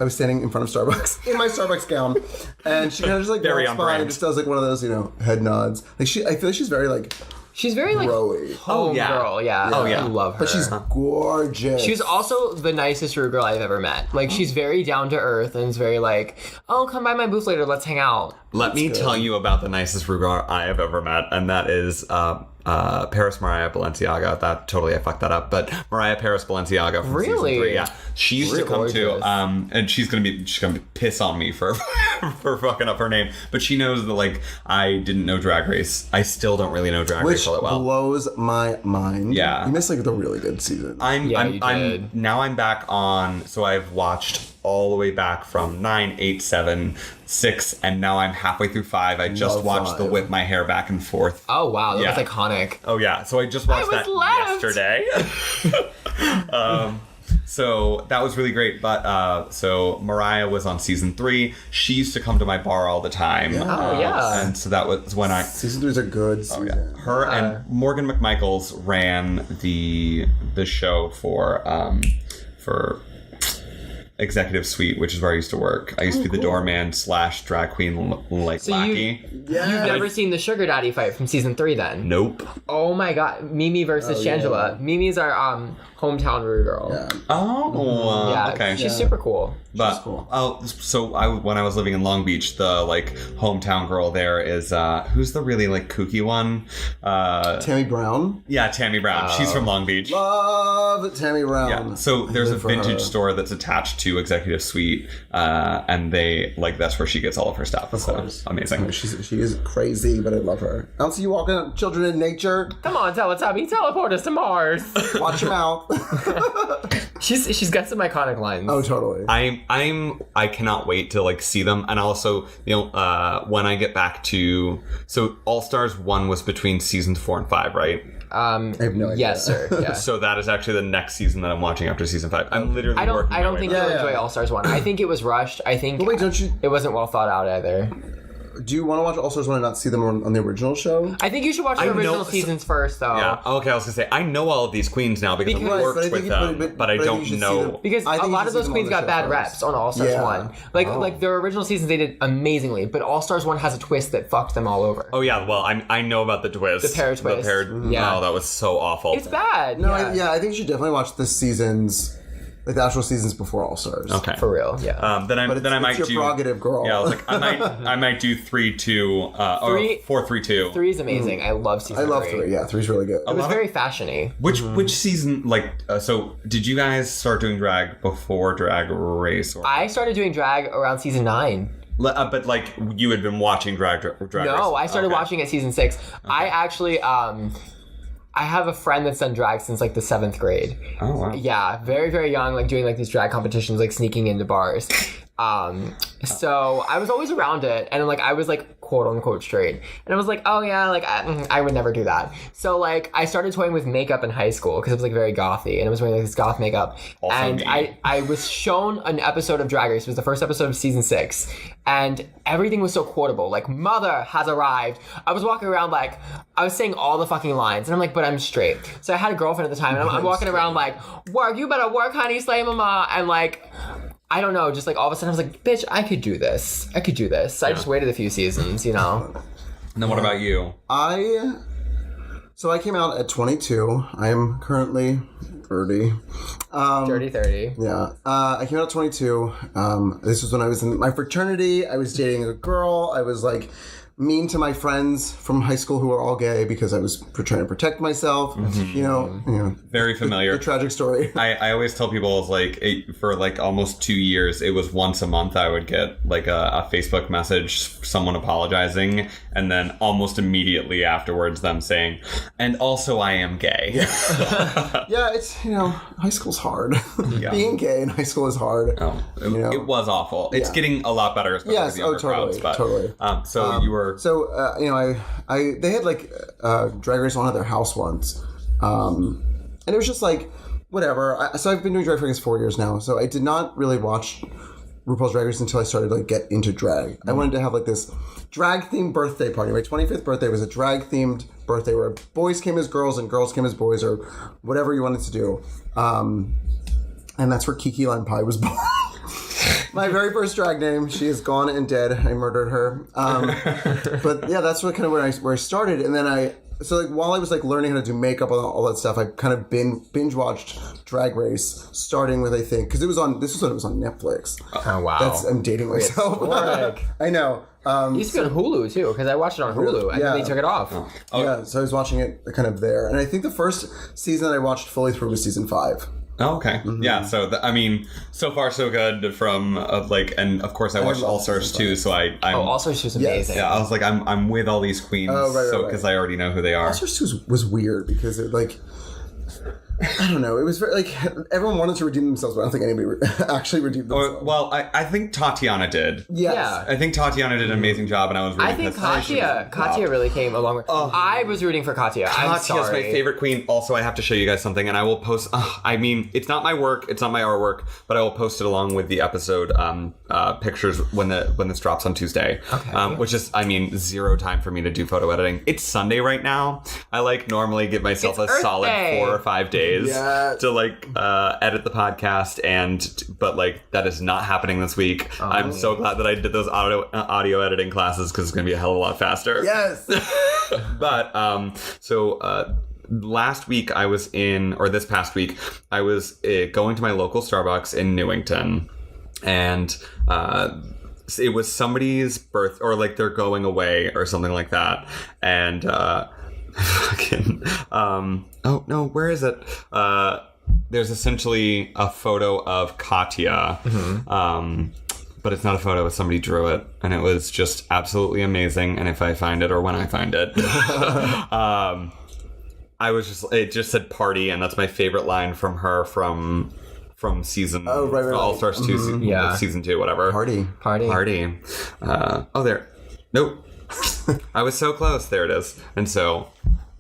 was standing in front of Starbucks in my Starbucks gown, and she kind of just like Very walks on by brand. and just does like one of those head nods. Like I feel like she's very like She's very like rowy, home yeah. girl. Yeah. Oh, yeah. I love her. but she's gorgeous. She's also the nicest Rue girl I've ever met. Like she's very down to earth and is very like, oh, come by my booth later, let's hang out. Let me tell you about the nicest Rugar I have ever met, and that is Paris Mariah Balenciaga. That totally I fucked that up, but Mariah Paris Balenciaga from Really? season 3. Yeah, she used to Really come to, gorgeous. and she's gonna be piss on me for for fucking up her name, but she knows that like I didn't know Drag Race. I still don't really know Drag Race which all that well. blows my mind. Yeah. you missed like the really good season. you I'm back on. So I've watched all the way back from 9, 8, 7, 6, and now I'm halfway through 5. I just Love watched the 5. whip my hair back and forth. Oh wow, that Yeah. was iconic. Oh yeah, so I just watched was that left. yesterday. So that was really great. But so Mariah was on season 3. She used to come to my bar all the time. Oh, yeah. And so that was when I. Season 3 is a good season. Yeah. Her and Morgan McMichaels ran the show for Executive Suite, which is where I used to work. I used to be the doorman / drag queen like lackey. You've never seen the Sugar Daddy fight from season 3 then? Nope. Oh my god, Mimi versus Shangela. Mimi's our hometown rude girl. Yeah. Oh, Yeah, okay. she's super cool. But cool. when I was living in Long Beach, the like hometown girl there is who's the really like kooky one? Tammy Brown. Yeah, Tammy Brown. She's from Long Beach. Love Tammy Brown. Yeah. So there's a live for vintage her. store that's attached to Executive Suite, and they like that's where she gets all of her stuff. So amazing. She is crazy, but I love her. I don't see you walking up children in nature. Come on, Teletubby, teleport us to Mars. Watch your mouth. She's got some iconic lines. Oh, totally. I cannot wait to like see them, and also when I get back to All Stars 1 was between seasons 4 and 5, right? I have no idea. Yes, sir. Yeah. So that is actually the next season that I'm watching after season 5. I'm literally I don't think you'll Yeah. enjoy All Stars 1. I think it was rushed. I think But wait, don't you? it wasn't well thought out either. Do you want to watch All Stars 1 and not see them on the original show? I think you should watch the original seasons first, though. Yeah. Okay, I was gonna say I know all of these queens now because I've Because- worked But I think with you- them, but I I think don't you should see know. them. Because I a think lot you of should those see them queens on got the bad show reps first. on All Stars Yeah. 1. Like their original seasons, they did amazingly, but All Stars 1 has a twist that fucked them all over. Oh yeah, well I know about the twist. The pair twist. Yeah. Oh, that was so awful. It's bad. No, yeah. I think you should definitely watch the seasons, like the actual seasons before All Stars. Okay. For real, yeah. Then I might it's your do prerogative, girl. Yeah, I was like I might do 3-2 or 4-3-2. 3 is amazing. I love season 3. I love 3. Yeah, 3's really good. It was very fashion-y. Which season like so did you guys start doing drag before Drag Race or I started doing drag around season 9. but like you had been watching drag Race? No, I started Okay. watching at season 6. I actually, I have a friend that's done drag since like the 7th grade. Oh wow. Yeah, very, very young, like doing like these drag competitions, like sneaking into bars. So I was always around it, and like I was like quote unquote straight, and I was like, oh yeah, like I would never do that. So like I started toying with makeup in high school because it was like very gothy, and I was wearing like this goth makeup. Also and me. I was shown an episode of Drag Race. It was the first episode of season 6, and everything was so quotable. Like mother has arrived. I was walking around like I was saying all the fucking lines, and I'm like, but I'm straight. So I had a girlfriend at the time, and I'm walking around like, work, you better work, honey, slay mama, and like. I don't know, just like all of a sudden I was like, bitch, I could do this. I just waited a few seasons, you know? And then what about you? So I came out at 22. I am currently 30. Dirty 30. Yeah. I came out at 22. This was when I was in my fraternity. I was dating a girl. I was like mean to my friends from high school who were all gay because I was trying to protect myself. You know, Very familiar. the tragic story. I always tell people it's like for like almost 2 years, it was once a month I would get like a Facebook message, someone apologizing, and then almost immediately afterwards them saying, and also I am gay. Yeah, it's, high school's hard. Yeah. Being gay in high school is hard. Oh, it was awful. It's Yeah. getting a lot better, especially Yes, with the younger totally, crowds. But, totally. So you were... So, they had like Drag Race on at their house once. And it was just like, whatever. So I've been doing Drag Race 4 years now. So I did not really watch RuPaul's Drag Race until I started to like get into drag. I wanted to have like this drag themed birthday party. My 25th birthday was a drag themed birthday where boys came as girls and girls came as boys or whatever you wanted to do. And that's where Kiki Lime Pie was born. My very first drag name. She is gone and dead. I murdered her. But yeah, that's what kind of where I started. And then so like while I was like learning how to do makeup and all that stuff, I kind of binge watched Drag Race, starting with this was when it was on Netflix. Oh, wow. I'm dating myself. I know. It used to be on Hulu, too, because I watched it on Hulu, and then they took it off. Yeah, so I was watching it kind of there. And I think the first season that I watched fully through was season 5. Oh, okay. Yeah, so so far so good from and of course I watched All Stars too, so I'm All Stars was amazing. yeah, I was like I'm with all these queens, because I already know who they are. All Stars 2 was weird because it like I don't know. It was very like everyone wanted to redeem themselves, but I don't think anybody actually redeemed themselves. Well, I think Tatiana did. Yes. Yeah. I think Tatiana did an amazing job, and I was really I think pissed. Katya really came along with... I was rooting for Katya. I'm Katya's sorry. my favorite queen. Also, I have to show you guys something, and I will post... it's not my work, it's not my artwork, but I will post it along with the episode pictures when this drops on Tuesday. Okay. Which is, zero time for me to do photo editing. It's Sunday right now. I normally give myself It's a Earth solid Day. 4 or 5 days to edit the podcast, but that is not happening this week. I'm so glad that I did those audio editing classes because it's going to be a hell of a lot faster. Yes. But last week I was this past week, I was going to my local Starbucks in Newington, and it was somebody's birth, or like they're going away or something like that. And oh no, where is it? There's essentially a photo of Katya. But it's not a photo, it's somebody drew it, and it was just absolutely amazing. And if I find it, or when I find it, it just said party, and that's my favorite line from her from season All Stars 2, season 2, whatever. Party. There. Nope. I was so close. There it is. And so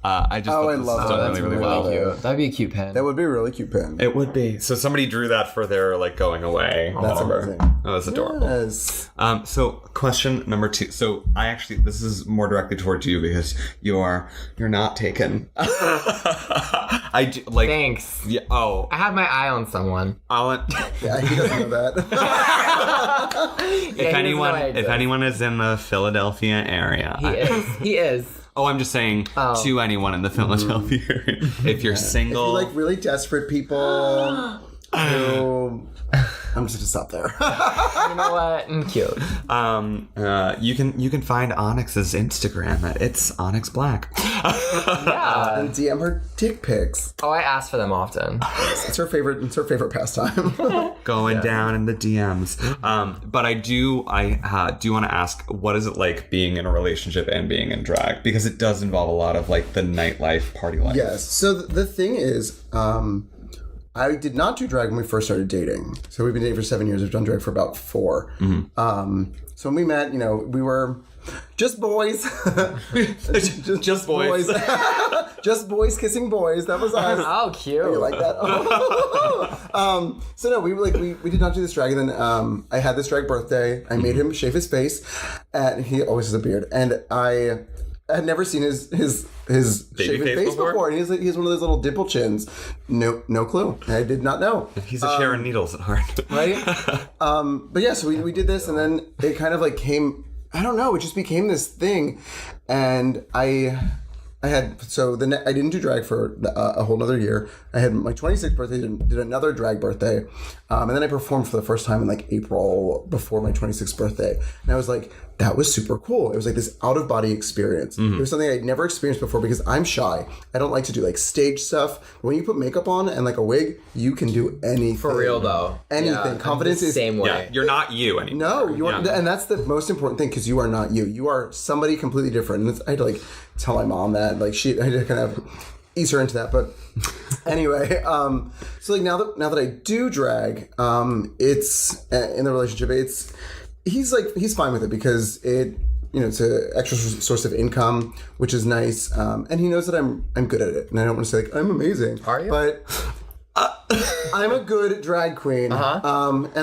I just I love that. That's really well. Cute. That'd be a cute pen. That would be a really cute pen. It would be. So somebody drew that for their like going away. That's amazing. That was adorable. Yes. So question number 2. So this is more directly towards you because you're not taken. I do, like. Thanks. Yeah. Oh. I have my eye on someone. Yeah, he doesn't know that. If anyone is in the Philadelphia area, He is. Oh, I'm just saying to anyone in the Philadelphia area. If you're single. If you like really desperate people who... I'm just gonna stop there. You know what? Cute. You can find Onyx's Instagram at It's Onyx Black. Yeah. And DM her dick pics. Oh, I ask for them often. It's her favorite pastime. Going down in the DMs. But I do want to ask, what is it like being in a relationship and being in drag? Because it does involve a lot of like the nightlife, party life. Yes. So the thing is, I did not do drag when we first started dating. So we've been dating for 7 years. We've done drag for about 4. So when we met, we were just boys. just boys. Just boys kissing boys. That was us. Oh, cute. You like that? So no, we did not do this drag. And then I had this drag birthday. I made him shave his face. And he always has a beard. And I had never seen his shaven face before. And he has one of those little dimple chins. No clue. I did not know. He's a Sharon Needles at heart. Right? But yeah, so we did this, and then it kind of like came, I don't know, it just became this thing. And I didn't do drag for a whole nother year. I had my 26th birthday, did another drag birthday. And then I performed for the first time in like April before my 26th birthday. And I was like, that was super cool. It was like this out of body experience. It was something I'd never experienced before because I'm shy. I don't like to do like stage stuff. But when you put makeup on and like a wig, you can do anything. For real though. Anything. Yeah, Confidence is the same way. Yeah, you're not you anymore. No, you are, and that's the most important thing because you are not you. You are somebody completely different. And I had to like tell my mom that. Like I had to kind of ease her into that. But anyway, so like now that I do drag, it's in the relationship. He's fine with it because it's an extra source of income, which is nice. And he knows that I'm good at it. And I don't want to say like I'm amazing. Are you? But I'm a good drag queen. And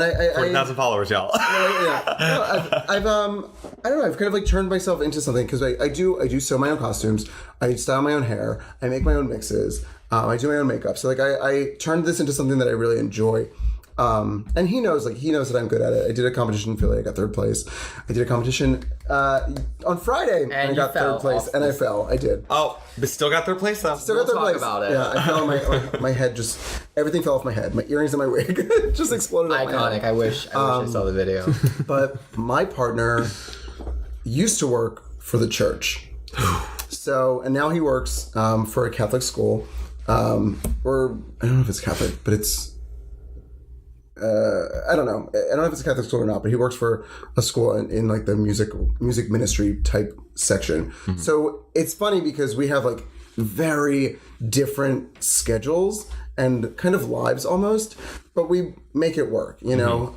I 40,000 followers, y'all. Yeah. I don't know. I've kind of like turned myself into something because I do sew my own costumes. I style my own hair. I make my own mixes. I do my own makeup. So like I turned this into something that I really enjoy. And he knows that I'm good at it. I did a competition in Philly. I got 3rd place. I did a competition on Friday and I got 3rd place. And I fell. I did. Oh, but still got 3rd place though. Still got 3rd place. About it. Yeah, I fell. And my head everything fell off my head. My earrings and my wig just exploded. Off my head. I wish I saw the video. But my partner used to work for the church. And now he works for a Catholic school. Or I don't know if it's Catholic, but it's I don't know. I don't know if it's a Catholic school or not, but he works for a school in like the music ministry type section. So it's funny because we have like very different schedules and kind of lives almost, but we make it work, you know?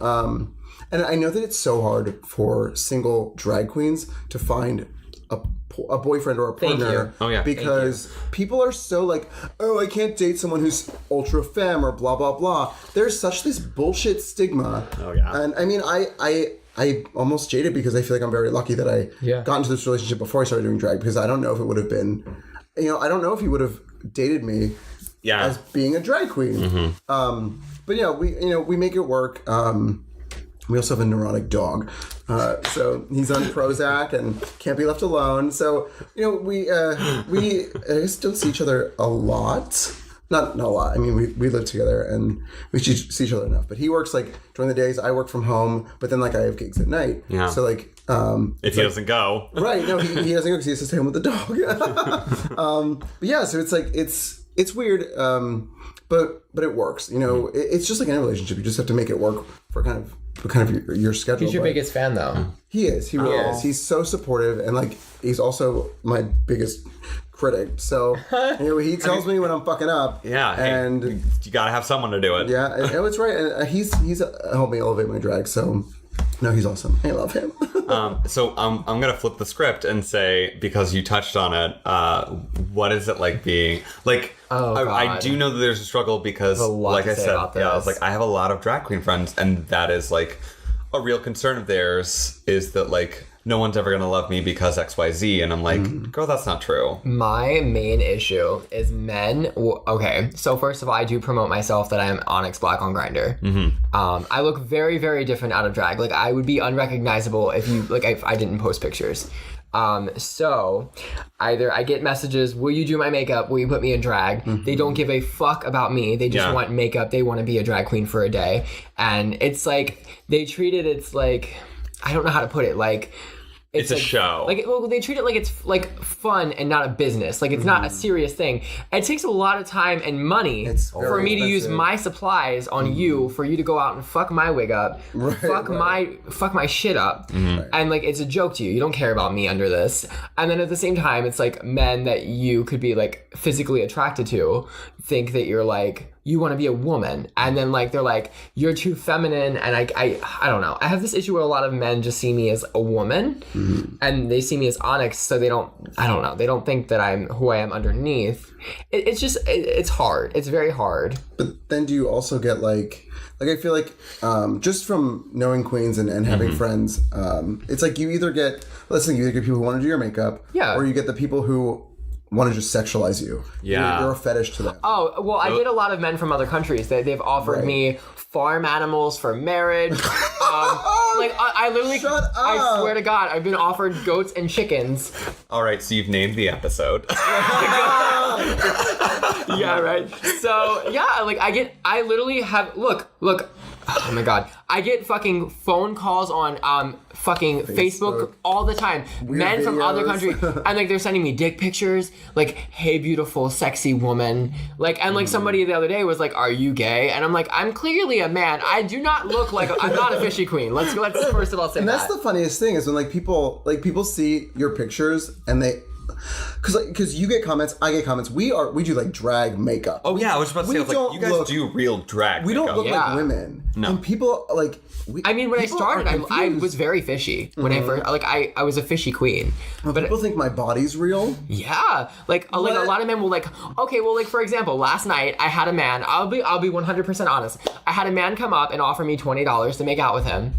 And I know that it's so hard for single drag queens to find a boyfriend or a partner. Because people are so like, oh, I can't date someone who's ultra femme or blah blah blah. There's such this bullshit stigma. And I mean I almost jaded because I feel like I'm very lucky that I got into this relationship before I started doing drag because I don't know if it would have been, I don't know if he would have dated me as being a drag queen. But yeah, we make it work. We also have a neurotic dog. So he's on Prozac and can't be left alone. So, we still see each other a lot. Not a lot. I mean, we live together and we see each other enough. But he works like during the days. I work from home, but then like I have gigs at night. Yeah. So like, if he doesn't go, right? No, he doesn't go because he has to stay home with the dog. But yeah, so it's like it's weird. But it works. It's just like any relationship. You just have to make it work for kind of your schedule. He's your biggest fan, though. He is. He really is. He's so supportive, and like he's also my biggest critic. So he tells me when I'm fucking up. Yeah, and you gotta have someone to do it. Yeah, and it's right. And he's helped me elevate my drag. So no, he's awesome. I love him. So I'm gonna flip the script and say, because you touched on it, what is it like being like? I do know that there's a struggle because, like I said, I was like, I have a lot of drag queen friends, and that is like a real concern of theirs, is that like no one's ever gonna love me because XYZ, and I'm like, girl, that's not true. My main issue is men. Okay, so first of all, I do promote myself that I am Onyx Black on Grindr. I look very, very different out of drag. Like I would be unrecognizable if I didn't post pictures. So either I get messages, will you do my makeup? Will you put me in drag? They don't give a fuck about me. They just want makeup. They want to be a drag queen for a day. And it's like, they treat it, it's like, I don't know how to put it. Like, it's a show. Like, well, they treat it like it's like fun and not a business. Like it's not a serious thing. It takes a lot of time and money for me to use my supplies on you, for you to go out and fuck my wig up, fuck my shit up, and like it's a joke to you. You don't care about me under this. And then at the same time, it's like men that you could be like physically attracted to think that you're like, you want to be a woman, and then like they're like, you're too feminine, and I don't know. I have this issue where a lot of men just see me as a woman, and they see me as Onyx, so they don't think that I'm who I am underneath. It's just it's hard. It's very hard. But then do you also get like I feel like just from knowing queens and having friends, it's like you either get people who want to do your makeup, or you get the people who want to just sexualize you. Yeah. You're a fetish to them. Oh, well, I get a lot of men from other countries. They've offered me farm animals for marriage. I literally, Shut up. I swear to God, I've been offered goats and chickens. All right, so you've named the episode. Yeah, right. So, yeah, like I literally have, look. Oh my God. I get fucking phone calls on fucking Facebook all the time. Weird Men from videos. other countries. And like they're sending me dick pictures. Like, hey, beautiful, sexy woman. Like, and like somebody the other day was like, are you gay? And I'm like, I'm clearly a man. I do not look like, I'm not a fishy queen. Let's first of all say that. And that's the funniest thing is when people see your pictures and they, because you get comments, I get comments. We do like drag makeup. Oh yeah, I was about to say, you guys do real drag. We don't makeup. look like women. No. And people like. When I started, I was very fishy. When I first, I was a fishy queen. But people think my body's real. Yeah, like a lot of men will like. Okay, well, like for example, last night I had a man. I'll be 100% honest. I had a man come up and offer me $20 to make out with him.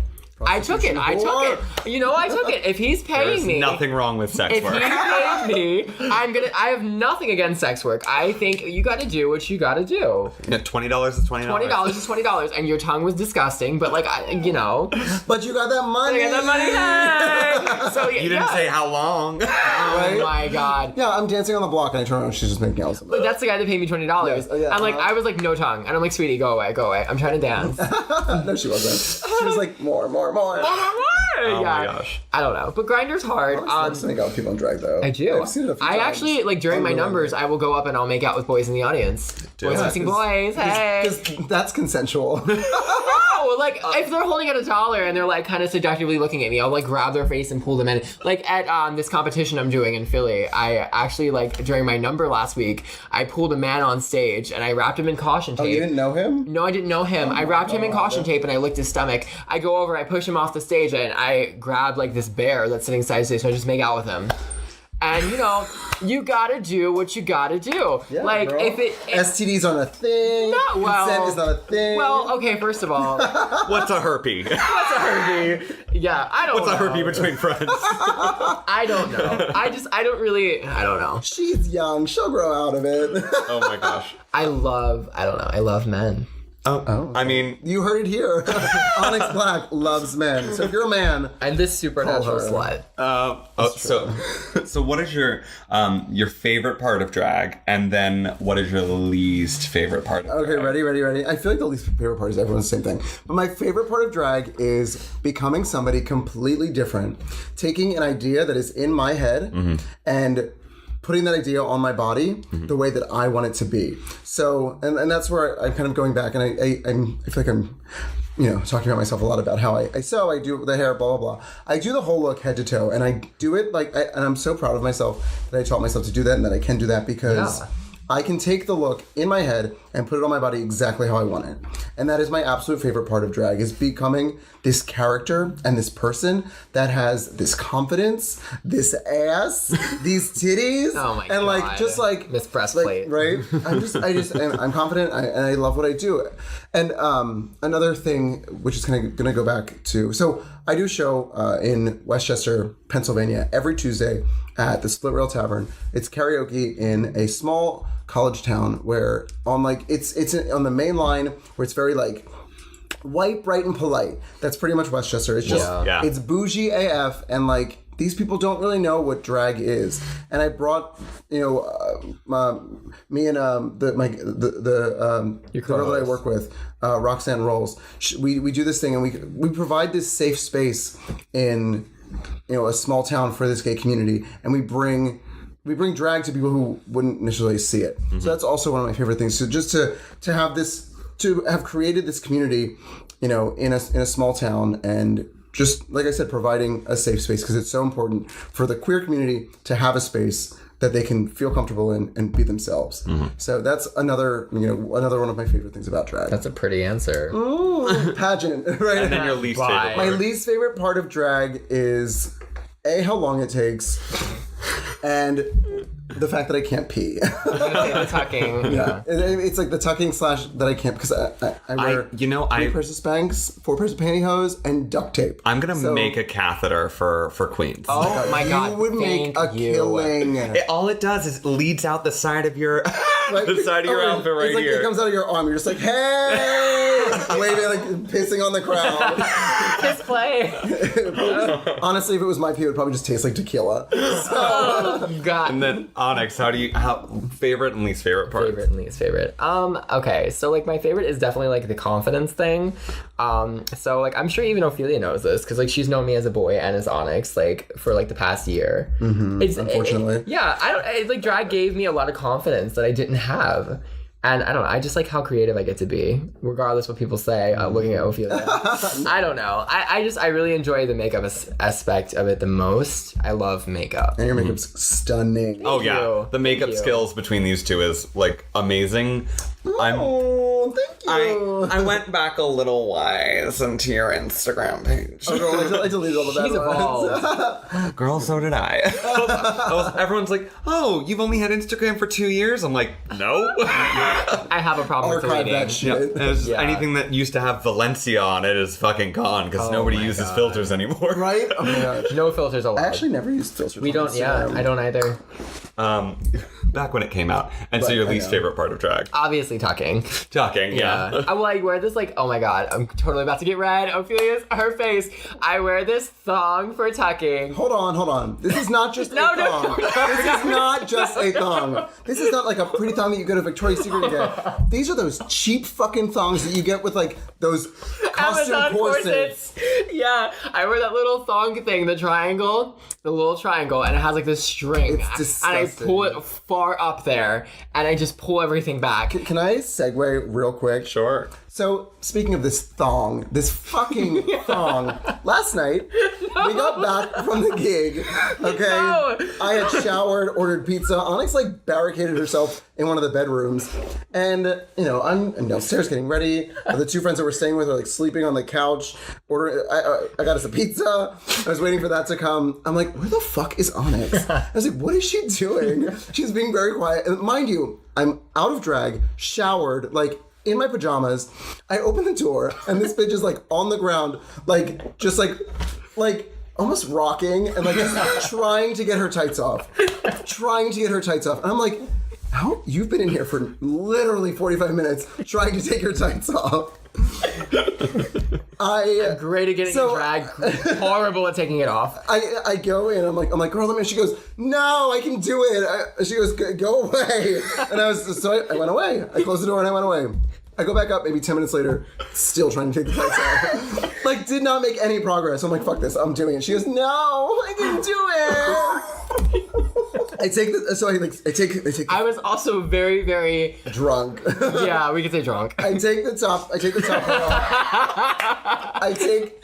I took it. I took it. If he's paying me, nothing wrong with sex work. If he pays me, I have nothing against sex work. I think you got to do what you got to do. Yeah, $20 is $20. $20 is $20, and your tongue was disgusting. But like, But you got that money. I got that money. Hey! So you didn't say how long. Oh my God. Yeah, I'm dancing on the block, and I turn around, and she's just making out. But that's the guy that paid me $20. Yeah. I'm like, I was like, no tongue, and I'm like, sweetie, go away. I'm trying to dance. No, she wasn't. She was like, more. Oh my gosh. I don't know, but Grindr's hard. I make out with people in drag though. I do. I've seen it a few I times. actually like during my numbers, I will go up and I'll make out with boys in the audience. Boys missing boys. Hey. Because that's consensual. No, like if they're holding out $1 and they're like kind of seductively looking at me, I'll like grab their face and pull them in. Like at this competition I'm doing in Philly, I actually like during my number last week, I pulled a man on stage and I wrapped him in caution tape. Oh, you didn't know him? No, I didn't know him. I wrapped him in caution tape and I licked his stomach. I go over, I push him off the stage, and I grab like this bear that's sitting side to stage, so I just make out with him. And you gotta do what you gotta do. Yeah, like girl. if it STDs aren't a thing. No, well, consent is not a thing. Well, okay, first of all, What's a herpy? what's a herpy? Yeah, I don't know. What's a herpy between friends? I don't know. I don't know. She's young. She'll grow out of it. Oh my gosh. I love men. Oh. I mean, you heard it here. Onyx Black loves men. So if you're a man, and this supernatural slut. So what is your favorite part of drag, and then what is your least favorite part of drag? Okay, ready. I feel like the least favorite part is everyone's the same thing. But my favorite part of drag is becoming somebody completely different, taking an idea that is in my head and putting that idea on my body the way that I want it to be. So, and that's where I'm kind of going back, and I feel like I'm, talking about myself a lot about how I sew, I do the hair, blah, blah, blah. I do the whole look head to toe, and I do it and I'm so proud of myself that I taught myself to do that and that I can do that because I can take the look in my head and put it on my body exactly how I want it. And that is my absolute favorite part of drag, is becoming this character and this person that has this confidence, this ass, these titties. Oh my and God. Just this breastplate. Right? I'm confident and I love what I do. And another thing, which is kind of going to go back to, so I do a show in Westchester, Pennsylvania, every Tuesday at the Split Rail Tavern. It's karaoke in a small college town where it's on the main line where it's very white, bright, and polite. That's pretty much Westchester. It's just it's bougie AF, and these people don't really know what drag is. And I brought me and the girl that I work with, Roxanne Rolls. We do this thing, and we provide this safe space in a small town for this gay community, and we bring drag to people who wouldn't initially see it. So that's also one of my favorite things. So just to have created this community, in a small town, and just like I said, providing a safe space, because it's so important for the queer community to have a space that they can feel comfortable in and be themselves. So that's another one of my favorite things about drag. That's a pretty answer. Pageant, right? And then your least favorite part. My least favorite part of drag is how long it takes, and the fact that I can't pee. The tucking. Yeah. It's like the tucking / that I can't, because I wear 3 pairs of Spanx, 4 pairs of pantyhose, and duct tape. I'm going to make a catheter for queens. Oh my God. You would make a killing. All it does is it leads out the side of your the side of your outfit right it's like here. It comes out of your arm. You're just like, hey! Waving, pissing on the crowd. Kiss play. Honestly, if it was my pee, it would probably just taste like tequila. God. And then Onyx, how favorite and least favorite part? Favorite and least favorite. Okay, so my favorite is definitely the confidence thing. So I'm sure even Ophelia knows this, because she's known me as a boy and as Onyx for the past year. Unfortunately. Drag gave me a lot of confidence that I didn't have. And I don't know, I just like how creative I get to be, regardless what people say, looking at Ophelia. I don't know. I really enjoy the makeup aspect of it the most. I love makeup. And your makeup's stunning. Thank you. The makeup skills between these two is amazing. Thank you. I went back a little wise into your Instagram page. Oh, girl, I deleted all the bad She's ones. evolved. Girl, so did I. Everyone's like, oh, you've only had Instagram for 2 years? I'm like, no. I have a problem with Archive deleting. that shit. Anything that used to have Valencia on it is fucking gone, because nobody uses filters anymore. Right? Oh my gosh. No filters allowed. I actually never used filters. We don't, I don't either. Back when it came out. And so your least favorite part of drag? Obviously tucking. Tucking, yeah. I wear this oh my God, I'm totally about to get red. Ophelia's, her face. I wear this thong for tucking. Hold on. This is not just a thong. No. This is not just a thong. This is not a pretty thong that you go to Victoria's Secret to get. These are those cheap fucking thongs that you get with those costume Amazon corsets. Yeah, I wear that little thong thing, the little triangle, and it has this string. It's disgusting. And I pull it far up there, and I just pull everything back. Can I segue real quick? Sure. So, speaking of this fucking thong, last night, we got back from the gig, okay? No. I had showered, ordered pizza. Onyx, barricaded herself in one of the bedrooms. And, I'm downstairs getting ready. The 2 friends that we're staying with are, sleeping on the couch. I got us a pizza. I was waiting for that to come. I'm like, where the fuck is Onyx? I was like, what is she doing? She's being very quiet. And mind you, I'm out of drag, showered, in my pajamas. I open the door, and this bitch is on the ground, just almost rocking, and just trying to get her tights off. And I'm like, how you've been in here for literally 45 minutes trying to take your tights off. I'm great at getting in drag, horrible at taking it off. I go in, I'm like, girl, let me. She goes, no, I can do it. She goes, go away. And I went away. I closed the door and I went away. I go back up maybe 10 minutes later, still trying to take the tights off. Like, did not make any progress. I'm like, fuck this, I'm doing it. She goes, no, I didn't do it. I take. I was also very, very drunk. Yeah, we could say drunk. I take the top pair off. I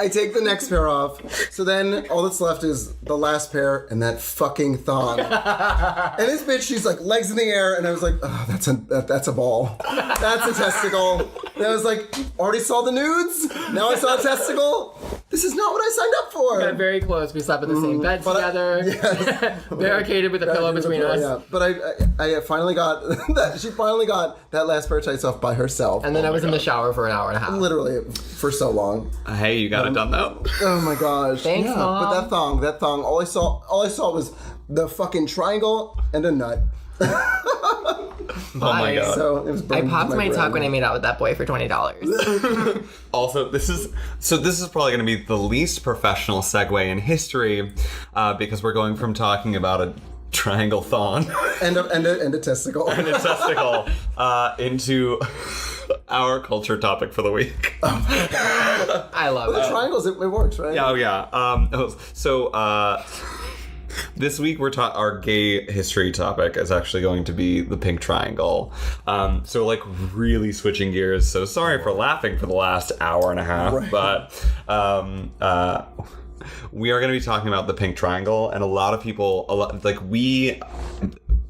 take the next pair off. So then all that's left is the last pair and that fucking thong. And this bitch, she's like legs in the air, and I was like, oh, that's a ball. That's a testicle. And I was like, already saw the nudes. Now I saw a testicle. This is not what I signed up for. We got very close. We slept in the same bed together. Barricaded with a pillow between us. Yeah, but I finally got that. She finally got that last pair of tights off by herself. And then I was in the shower for an hour and a half. Literally for so long. Hey, you got it done though. Oh my gosh. Thanks, Mom. But that thong. All I saw was the fucking triangle and a nut. Oh my god. So it was I popped my tuck when I made out with that boy for $20. Also, this is probably going to be the least professional segue in history, because we're going from talking about a triangle thong and a testicle into our culture topic for the week. I love it. The triangles, it works, right? Yeah, oh yeah. So this week our gay history topic is actually going to be the pink triangle. So like really switching gears. So sorry for laughing for the last hour and a half, right. But we are going to be talking about the pink triangle, and a lot of people,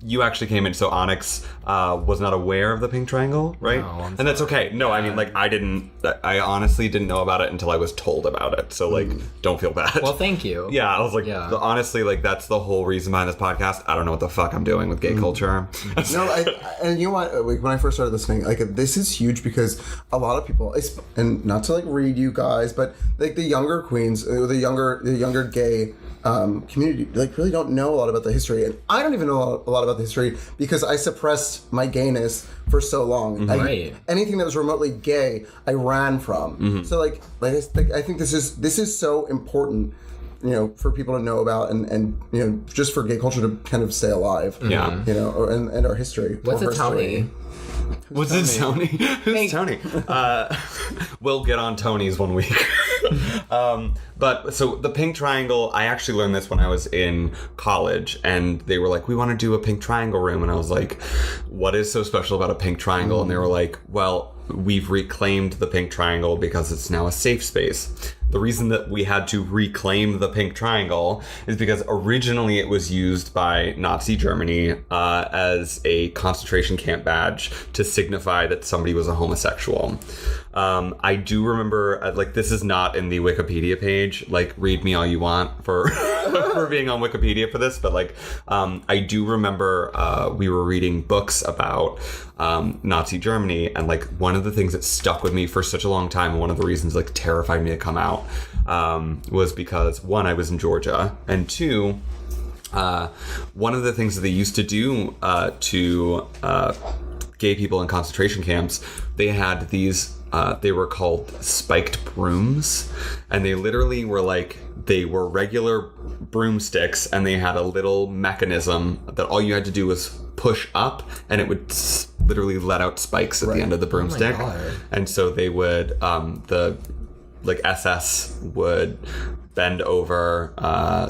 you actually came in, so Onyx was not aware of the pink triangle, right? No, and that's okay. No, I mean, like, I honestly didn't know about it until I was told about it. So, like, don't feel bad. Well, thank you. Yeah, I was like, honestly, like, that's the whole reason behind this podcast. I don't know what the fuck I'm doing with gay culture. No, and you know what? Like, when I first started listening, like, this is huge because a lot of people, and not to, like, read you guys, but, like, the younger queens, the younger gay community, like, really don't know a lot about the history. And I don't even know a lot about the history because I suppressed my gayness for so long. Right. Anything that was remotely gay, I ran from. Mm-hmm. So like I think this is so important, you know, for people to know about and you know, just for gay culture to kind of stay alive. Yeah. You know, and our history. What's a Tony? What's it, Tony? Who's Tony? We'll get on Tony's one week. But so the pink triangle, I actually learned this when I was in college, and they were like, we want to do a pink triangle room. And I was like, what is so special about a pink triangle? And they were like, well, we've reclaimed the pink triangle because it's now a safe space. The reason that we had to reclaim the pink triangle is because originally it was used by Nazi Germany as a concentration camp badge to signify that somebody was a homosexual. I do remember, like, this is not in the Wikipedia page. Like, read me all you want for for being on Wikipedia for this, but like, I do remember we were reading books about Nazi Germany, and like one of the things that stuck with me for such a long time, and one of the reasons like terrified me to come out, was because one, I was in Georgia, and two, one of the things that they used to do to gay people in concentration camps, they had these they were called spiked brooms, and they literally were like, they were regular broomsticks, and they had a little mechanism that all you had to do was push up, and it would literally let out spikes at the end of the broomstick. And so they would the like SS would bend over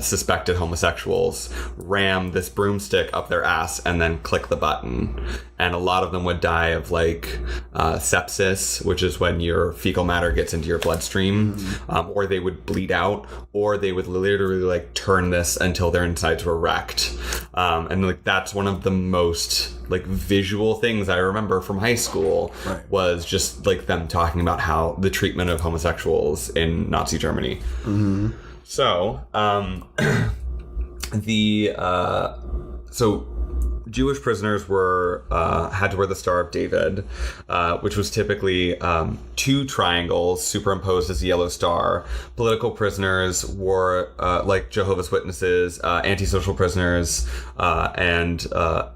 suspected homosexuals, ram this broomstick up their ass, and then click the button. And a lot of them would die of like sepsis, which is when your fecal matter gets into your bloodstream, or they would bleed out, or they would literally like turn this until their insides were wrecked. And like that's one of the most like visual things I remember from high school, was just like them talking about how the treatment of homosexuals in Nazi Germany. Mm-hmm. So, so Jewish prisoners were had to wear the Star of David, which was typically 2 triangles superimposed as a yellow star. Political prisoners wore, like Jehovah's Witnesses, antisocial prisoners, and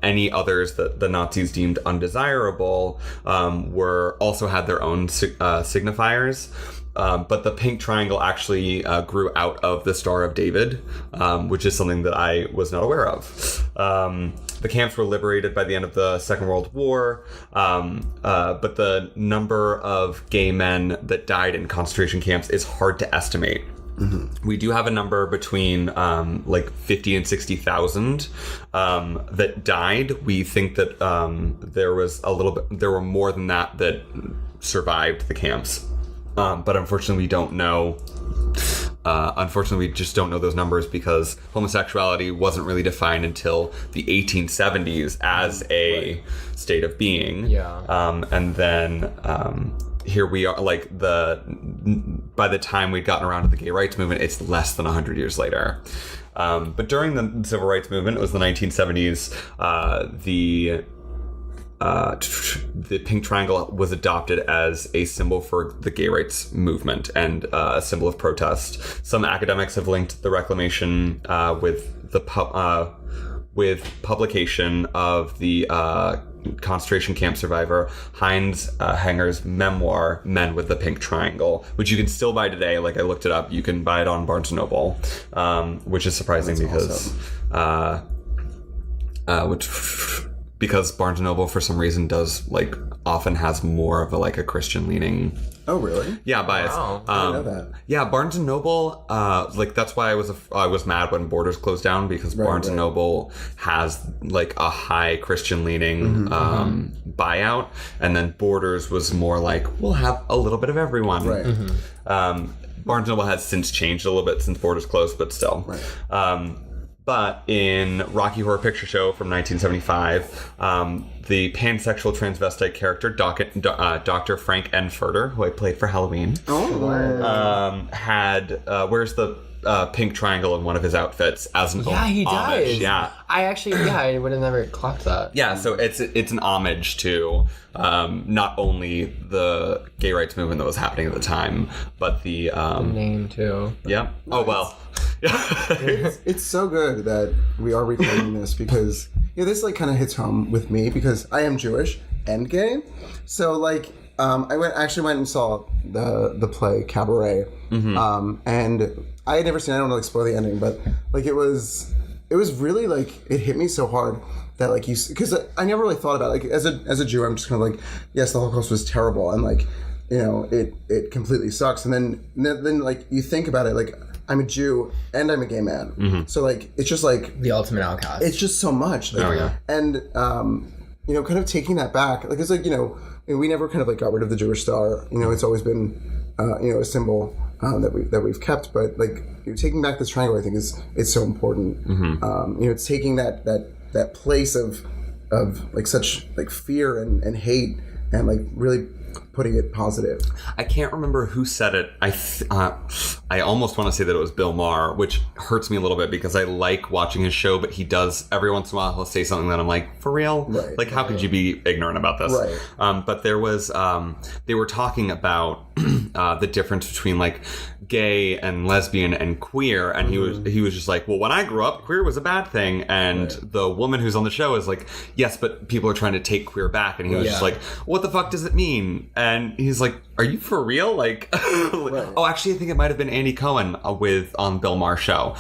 any others that the Nazis deemed undesirable were also had their own signifiers. But the pink triangle actually grew out of the Star of David, which is something that I was not aware of. The camps were liberated by the end of the Second World War, but the number of gay men that died in concentration camps is hard to estimate. Mm-hmm. We do have a number between like 50 and 60,000 that died. We think that there were more than that survived the camps. But unfortunately, we don't know. Unfortunately, we just don't know those numbers because homosexuality wasn't really defined until the 1870s as a state of being. Yeah. And then here we are, like by the time we'd gotten around to the gay rights movement, it's less than 100 years later. But during the civil rights movement, it was the 1970s. The pink triangle was adopted as a symbol for the gay rights movement and a symbol of protest. Some academics have linked the reclamation with publication of the concentration camp survivor Heinz Henger's memoir, Men with the Pink Triangle, which you can still buy today. Like, I looked it up. You can buy it on Barnes & Noble, which is surprising because Barnes & Noble, for some reason, does often has more of a Christian leaning. Oh, really? Yeah, bias. Wow. I didn't know that. Yeah, Barnes & Noble, that's why I was mad when Borders closed down, because Barnes & Noble has a high Christian leaning buyout, and then Borders was more we'll have a little bit of everyone. Right. Mm-hmm. Barnes & Noble has since changed a little bit since Borders closed, but still. Right. But in Rocky Horror Picture Show from 1975, the pansexual transvestite character, Dr. Frank N. Furter, who I played for Halloween, wears the pink triangle in one of his outfits as an homage. He does. Yeah. I would have never clocked that. Yeah, so it's an homage to not only the gay rights movement that was happening at the time, but the name too. Yeah. Oh, well. It's so good that we are recording this because this kind of hits home with me because I am Jewish and gay. So I actually went and saw the play Cabaret, and I had never seen. I don't want to spoil the ending, but it was really it hit me so hard that because I never really thought about it. As a Jew, I'm just kind of yes, the Holocaust was terrible and it completely sucks. And then you think about it I'm a Jew and I'm a gay man. Mm-hmm. So it's just the ultimate outcast. It's just so much. And kind of taking that back, it's we never kind of got rid of the Jewish star. It's always been a symbol that we've kept. But taking back this triangle, I think is so important. Mm-hmm. It's taking that place of such fear and hate and really putting it positive. I can't remember who said it. I almost want to say that it was Bill Maher, which hurts me a little bit because I like watching his show, but he does every once in a while he'll say something that I'm like, for real? Right. How could you be ignorant about this? Right. But there was they were talking about the difference between gay and lesbian and queer, and he was just well, when I grew up, queer was a bad thing, and the woman who's on the show is yes, but people are trying to take queer back, and he was just what the fuck does it mean? And he's are you for real? Oh, actually, I think it might have been Andy Cohen on Bill Maher's show.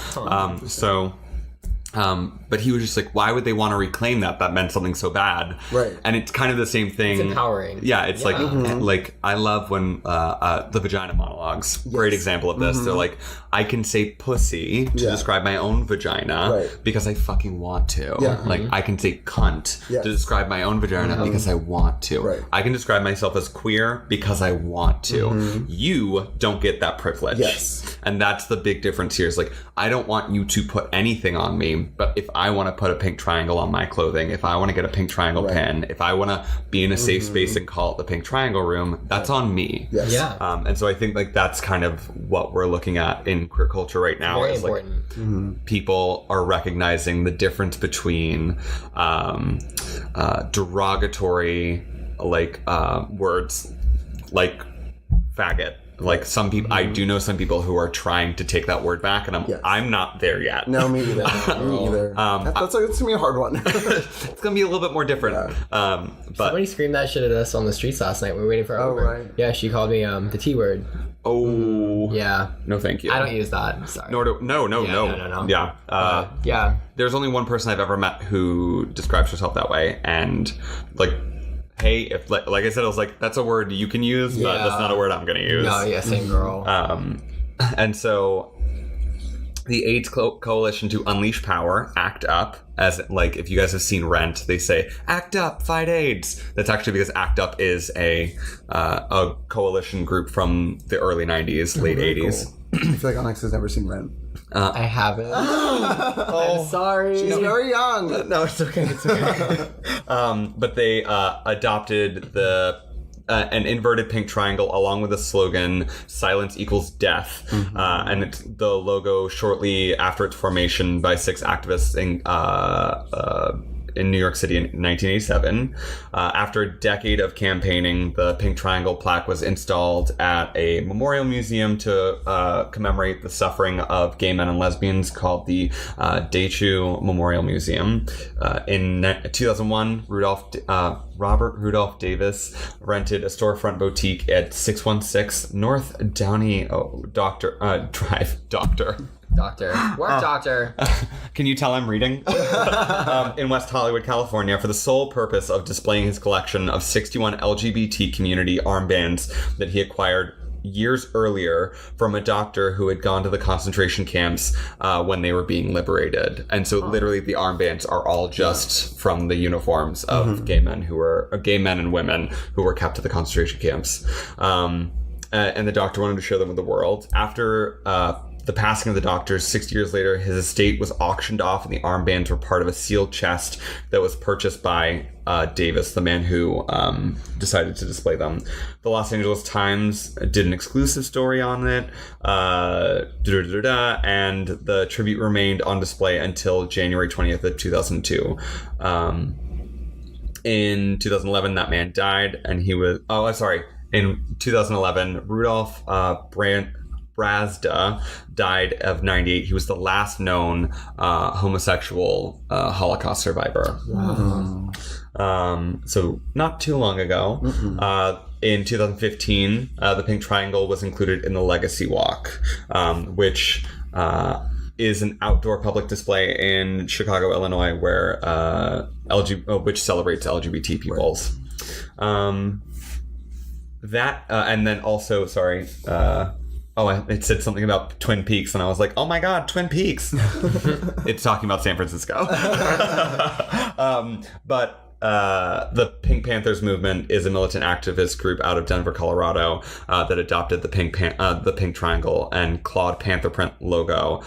But he was just why would they want to reclaim that? That meant something so bad. Right. And it's kind of the same thing. It's empowering. Yeah, it's I love when the vagina monologues. Yes. Great example of this. Mm-hmm. They're I can say pussy to describe my own vagina because I fucking want to. Yeah. I can say cunt to describe my own vagina because I want to. Right. I can describe myself as queer because I want to. Mm-hmm. You don't get that privilege. Yes. And that's the big difference here is I don't want you to put anything on me clothing, but if I want to put a pink triangle on my clothing, if I want to get a pink triangle pin, if I want to be in a safe space and call it the pink triangle room, that's on me. Yes. Yeah. And so I think like that's kind of what we're looking at in queer culture right now. Very is important. like people are recognizing the difference between derogatory like words like faggot. Like some people, I do know some people who are trying to take that word back, and I'm not there yet. No, me either. Me either. That's like, it's gonna be a hard one. It's gonna be a little bit more different. Yeah. But Somebody screamed that shit at us on the streets last night. We were waiting for our Uber. Right. Yeah, she called me the T word. oh Yeah. no, thank you. I don't use that. Sorry. Nor do no. Yeah. Yeah. There's only one person I've ever met who describes herself that way, and like. Hey, if like I said, I was like, that's a word you can use, but that's not a word I'm going to use. No, yeah, same girl. And so the AIDS Coalition to Unleash Power, ACT UP, as like if you guys have seen Rent, they say ACT UP, fight AIDS. That's actually because ACT UP is a coalition group from the early 90s, late 80s. Cool. I feel like Onyx has never seen Rent. I haven't. I'm sorry. She's very young. No, it's okay. It's okay. But they adopted an inverted pink triangle along with the slogan "Silence equals death," and it's the logo shortly after its formation by 6 activists in New York City in 1987. After a decade of campaigning, the pink triangle plaque was installed at a memorial museum to commemorate the suffering of gay men and lesbians called the Deichu Memorial Museum. In 2001, Robert Rudolph Davis rented a storefront boutique at 616 North Downey Drive. Doctor. Work doctor. Can you tell I'm reading? In West Hollywood, California, for the sole purpose of displaying his collection of 61 LGBT community armbands that he acquired years earlier from a doctor who had gone to the concentration camps when they were being liberated. And so literally the armbands are all just from the uniforms of gay men and women who were kept at the concentration camps. And the doctor wanted to share them with the world. After the passing of the doctor, 60 years later, his estate was auctioned off, and the armbands were part of a sealed chest that was purchased by Davis, the man who decided to display them. The Los Angeles Times did an exclusive story on it, and the tribute remained on display until January 20th of 2002. In 2011, that man died, and he was... In 2011, Rudolph Brazda died of 98. He was the last known homosexual Holocaust survivor. Wow. So not too long ago. In 2015, the Pink Triangle was included in the Legacy Walk, which is an outdoor public display in Chicago, Illinois, where which celebrates LGBT peoples. And then also, sorry. It said something about Twin Peaks, and I was like, oh my god, Twin Peaks. It's talking about San Francisco. But the Pink Panthers movement is a militant activist group out of Denver, Colorado, that adopted the Pink Triangle and clawed panther print logo,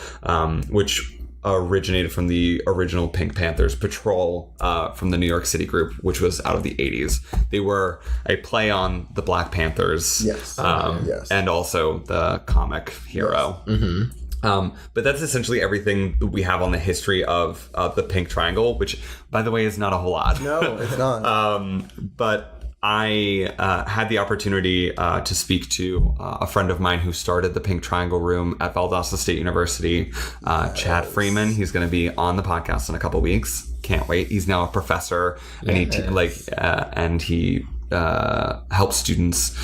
which originated from the original Pink Panthers patrol from the New York City group, which was out of the 80s. They were a play on the Black Panthers, and also the comic hero. Yes. But that's essentially everything we have on the history of the Pink Triangle, which, by the way, is not a whole lot. No, it's not. But I had the opportunity to speak to a friend of mine who started the Pink Triangle Room at Valdosta State University, Chad Freeman. He's going to be on the podcast in a couple weeks. Can't wait. He's now a professor, and he helps students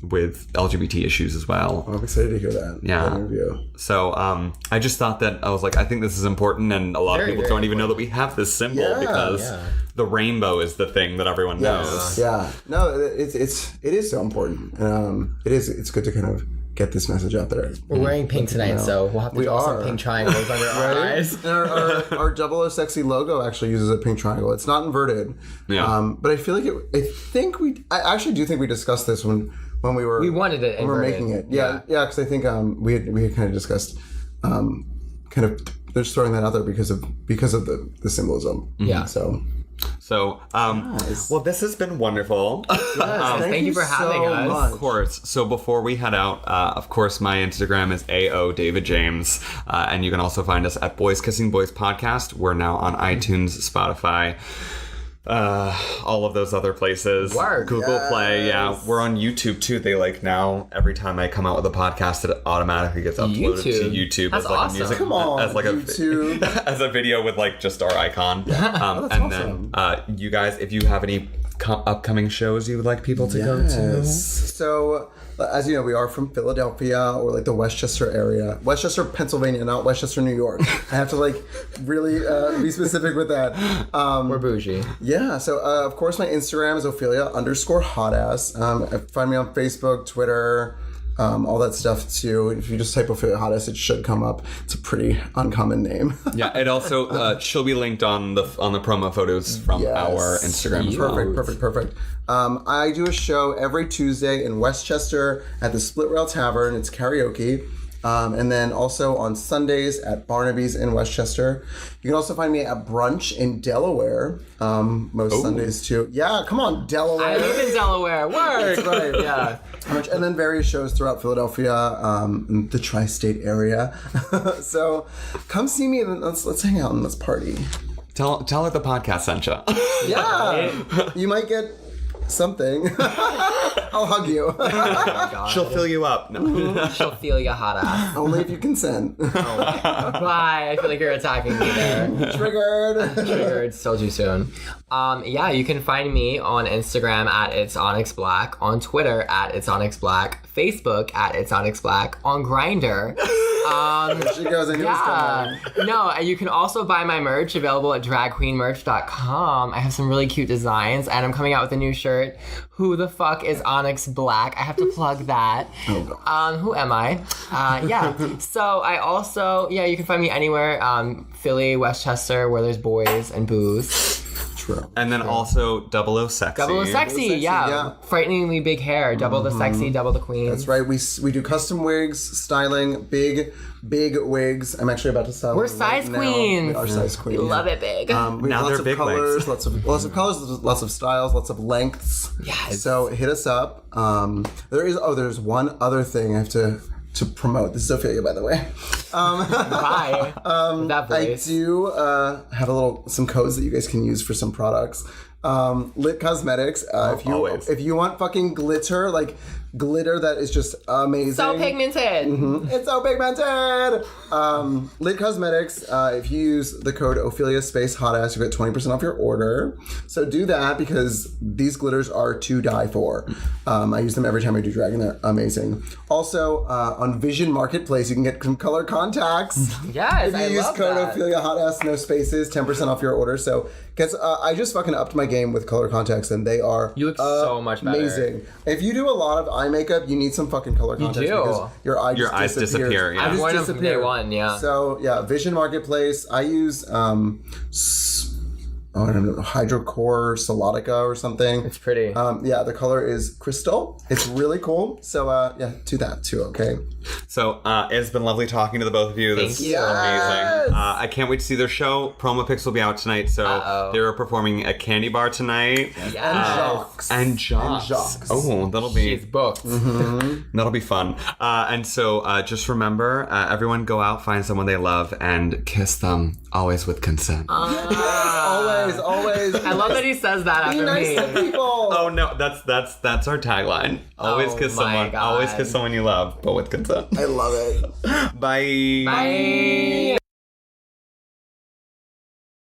with LGBT issues as well. I'm excited to hear that. Yeah. That interview. So I just thought that I was like, I think this is important, and a lot of people don't even know that we have this symbol because the rainbow is the thing that everyone knows. Yeah. No, it is so important. It's good to kind of get this message out there. We're wearing pink tonight, so we'll have to draw some pink triangles under our eyes. And our DoubleOSexy logo actually uses a pink triangle. It's not inverted. Yeah. But I feel like I actually do think we discussed this when we wanted it when we were making it. Yeah, because I think we had kind of discussed kind of they're just throwing that out there because of the symbolism. Yeah. So, well, this has been wonderful. Yes, thank you for having us. much. Of course. So before we head out, of course, my Instagram is AODavidJames, and you can also find us at Boys Kissing Boys Podcast. We're now on iTunes, Spotify, all of those other places. Word. Google Play, yeah. We're on YouTube too. They now every time I come out with a podcast, it automatically gets uploaded to YouTube That's as like awesome. a music, Come on, as like YouTube. as a video with like just our icon. That's and awesome. then you guys, if you have any upcoming shows you would like people to go to. So, as you know, we are from Philadelphia or like the Westchester area. Westchester, Pennsylvania, not Westchester, New York. I have to like really be specific with that. We're bougie. Yeah, so of course my Instagram is Ophelia_Hotass. Find me on Facebook, Twitter, all that stuff too. If you just type Ophelia Hotass, it should come up. It's a pretty uncommon name. Yeah, it also she'll be linked on the promo photos from our Instagram as well. Perfect. I do a show every Tuesday in Westchester at the Split Rail Tavern. It's karaoke. And then also on Sundays at Barnaby's in Westchester. You can also find me at brunch in Delaware most Sundays too. Yeah, come on, Delaware. I live in Delaware. Word. That's right. Yeah. And then various shows throughout Philadelphia, the tri-state area. So come see me and let's hang out and let's party. Tell her the podcast sent you. Yeah, you might get something. I'll hug you. She'll fill you up. No. She'll feel your hot ass. Only if you consent. Bye. I feel like you're attacking me there. Triggered. Still too soon. Yeah, you can find me on Instagram at It's Onyx Black, on Twitter at It's Onyx Black, Facebook at It's Onyx Black, on Grindr. There she goes. I knew it was coming. No, and you can also buy my merch available at dragqueenmerch.com. I have some really cute designs, and I'm coming out with a new shirt. Who the fuck is Onyx Black? I have to plug that. Who am I? Yeah. So I also, you can find me anywhere. Philly, Westchester, where there's boys and booze. True. And then also DoubleOSexy. DoubleOSexy, yeah. Frighteningly big hair. Double the sexy, double the queen. That's right. We do custom wigs, styling, big wigs. I'm actually about to style. We're size queens. We are size queens. We love it big. We have Now lots they're of big colors, wigs. lots of colors, lots of styles, lots of lengths. Yes. So hit us up. There's one other thing I have to promote. This is Ophelia, by the way. Bye. That voice. I do have some codes that you guys can use for some products. Lit Cosmetics. If you want fucking glitter, like glitter that is just amazing. So pigmented. It's so pigmented. Lit Cosmetics. If you use the code Ophelia_Hotass, you get 20% off your order. So do that because these glitters are to die for. I use them every time I do drag and they're amazing. Also, on Vision Marketplace, you can get some color contacts. Yes, If you use code Ophelia_Hotass, no spaces, 10% off your order. So, I just fucking upped my game with color contacts, and they are You look so much better. amazing. If you do a lot of eye makeup, you need some fucking color contacts do. because your eyes disappear. Yeah. I've worn them from day one, yeah. So yeah, Vision Marketplace. I use I don't know, Hydrocore Solotica or something. It's pretty. Yeah, the color is crystal. It's really cool. So do that too, okay? So it's been lovely talking to the both of you. This is you. amazing. I can't wait to see their show. Promo pics will be out tonight. So they're performing at Candy Bar tonight. Yes. And Jocks. Oh, that'll be She's booked. that'll be fun. And so just remember, everyone go out, find someone they love, and kiss them always with consent. Always. I love that he says that Be after nice me. to people. Oh no, that's our tagline. Always Oh kiss my someone. God. Always kiss someone you love, but with consent. I love it. Bye. Bye.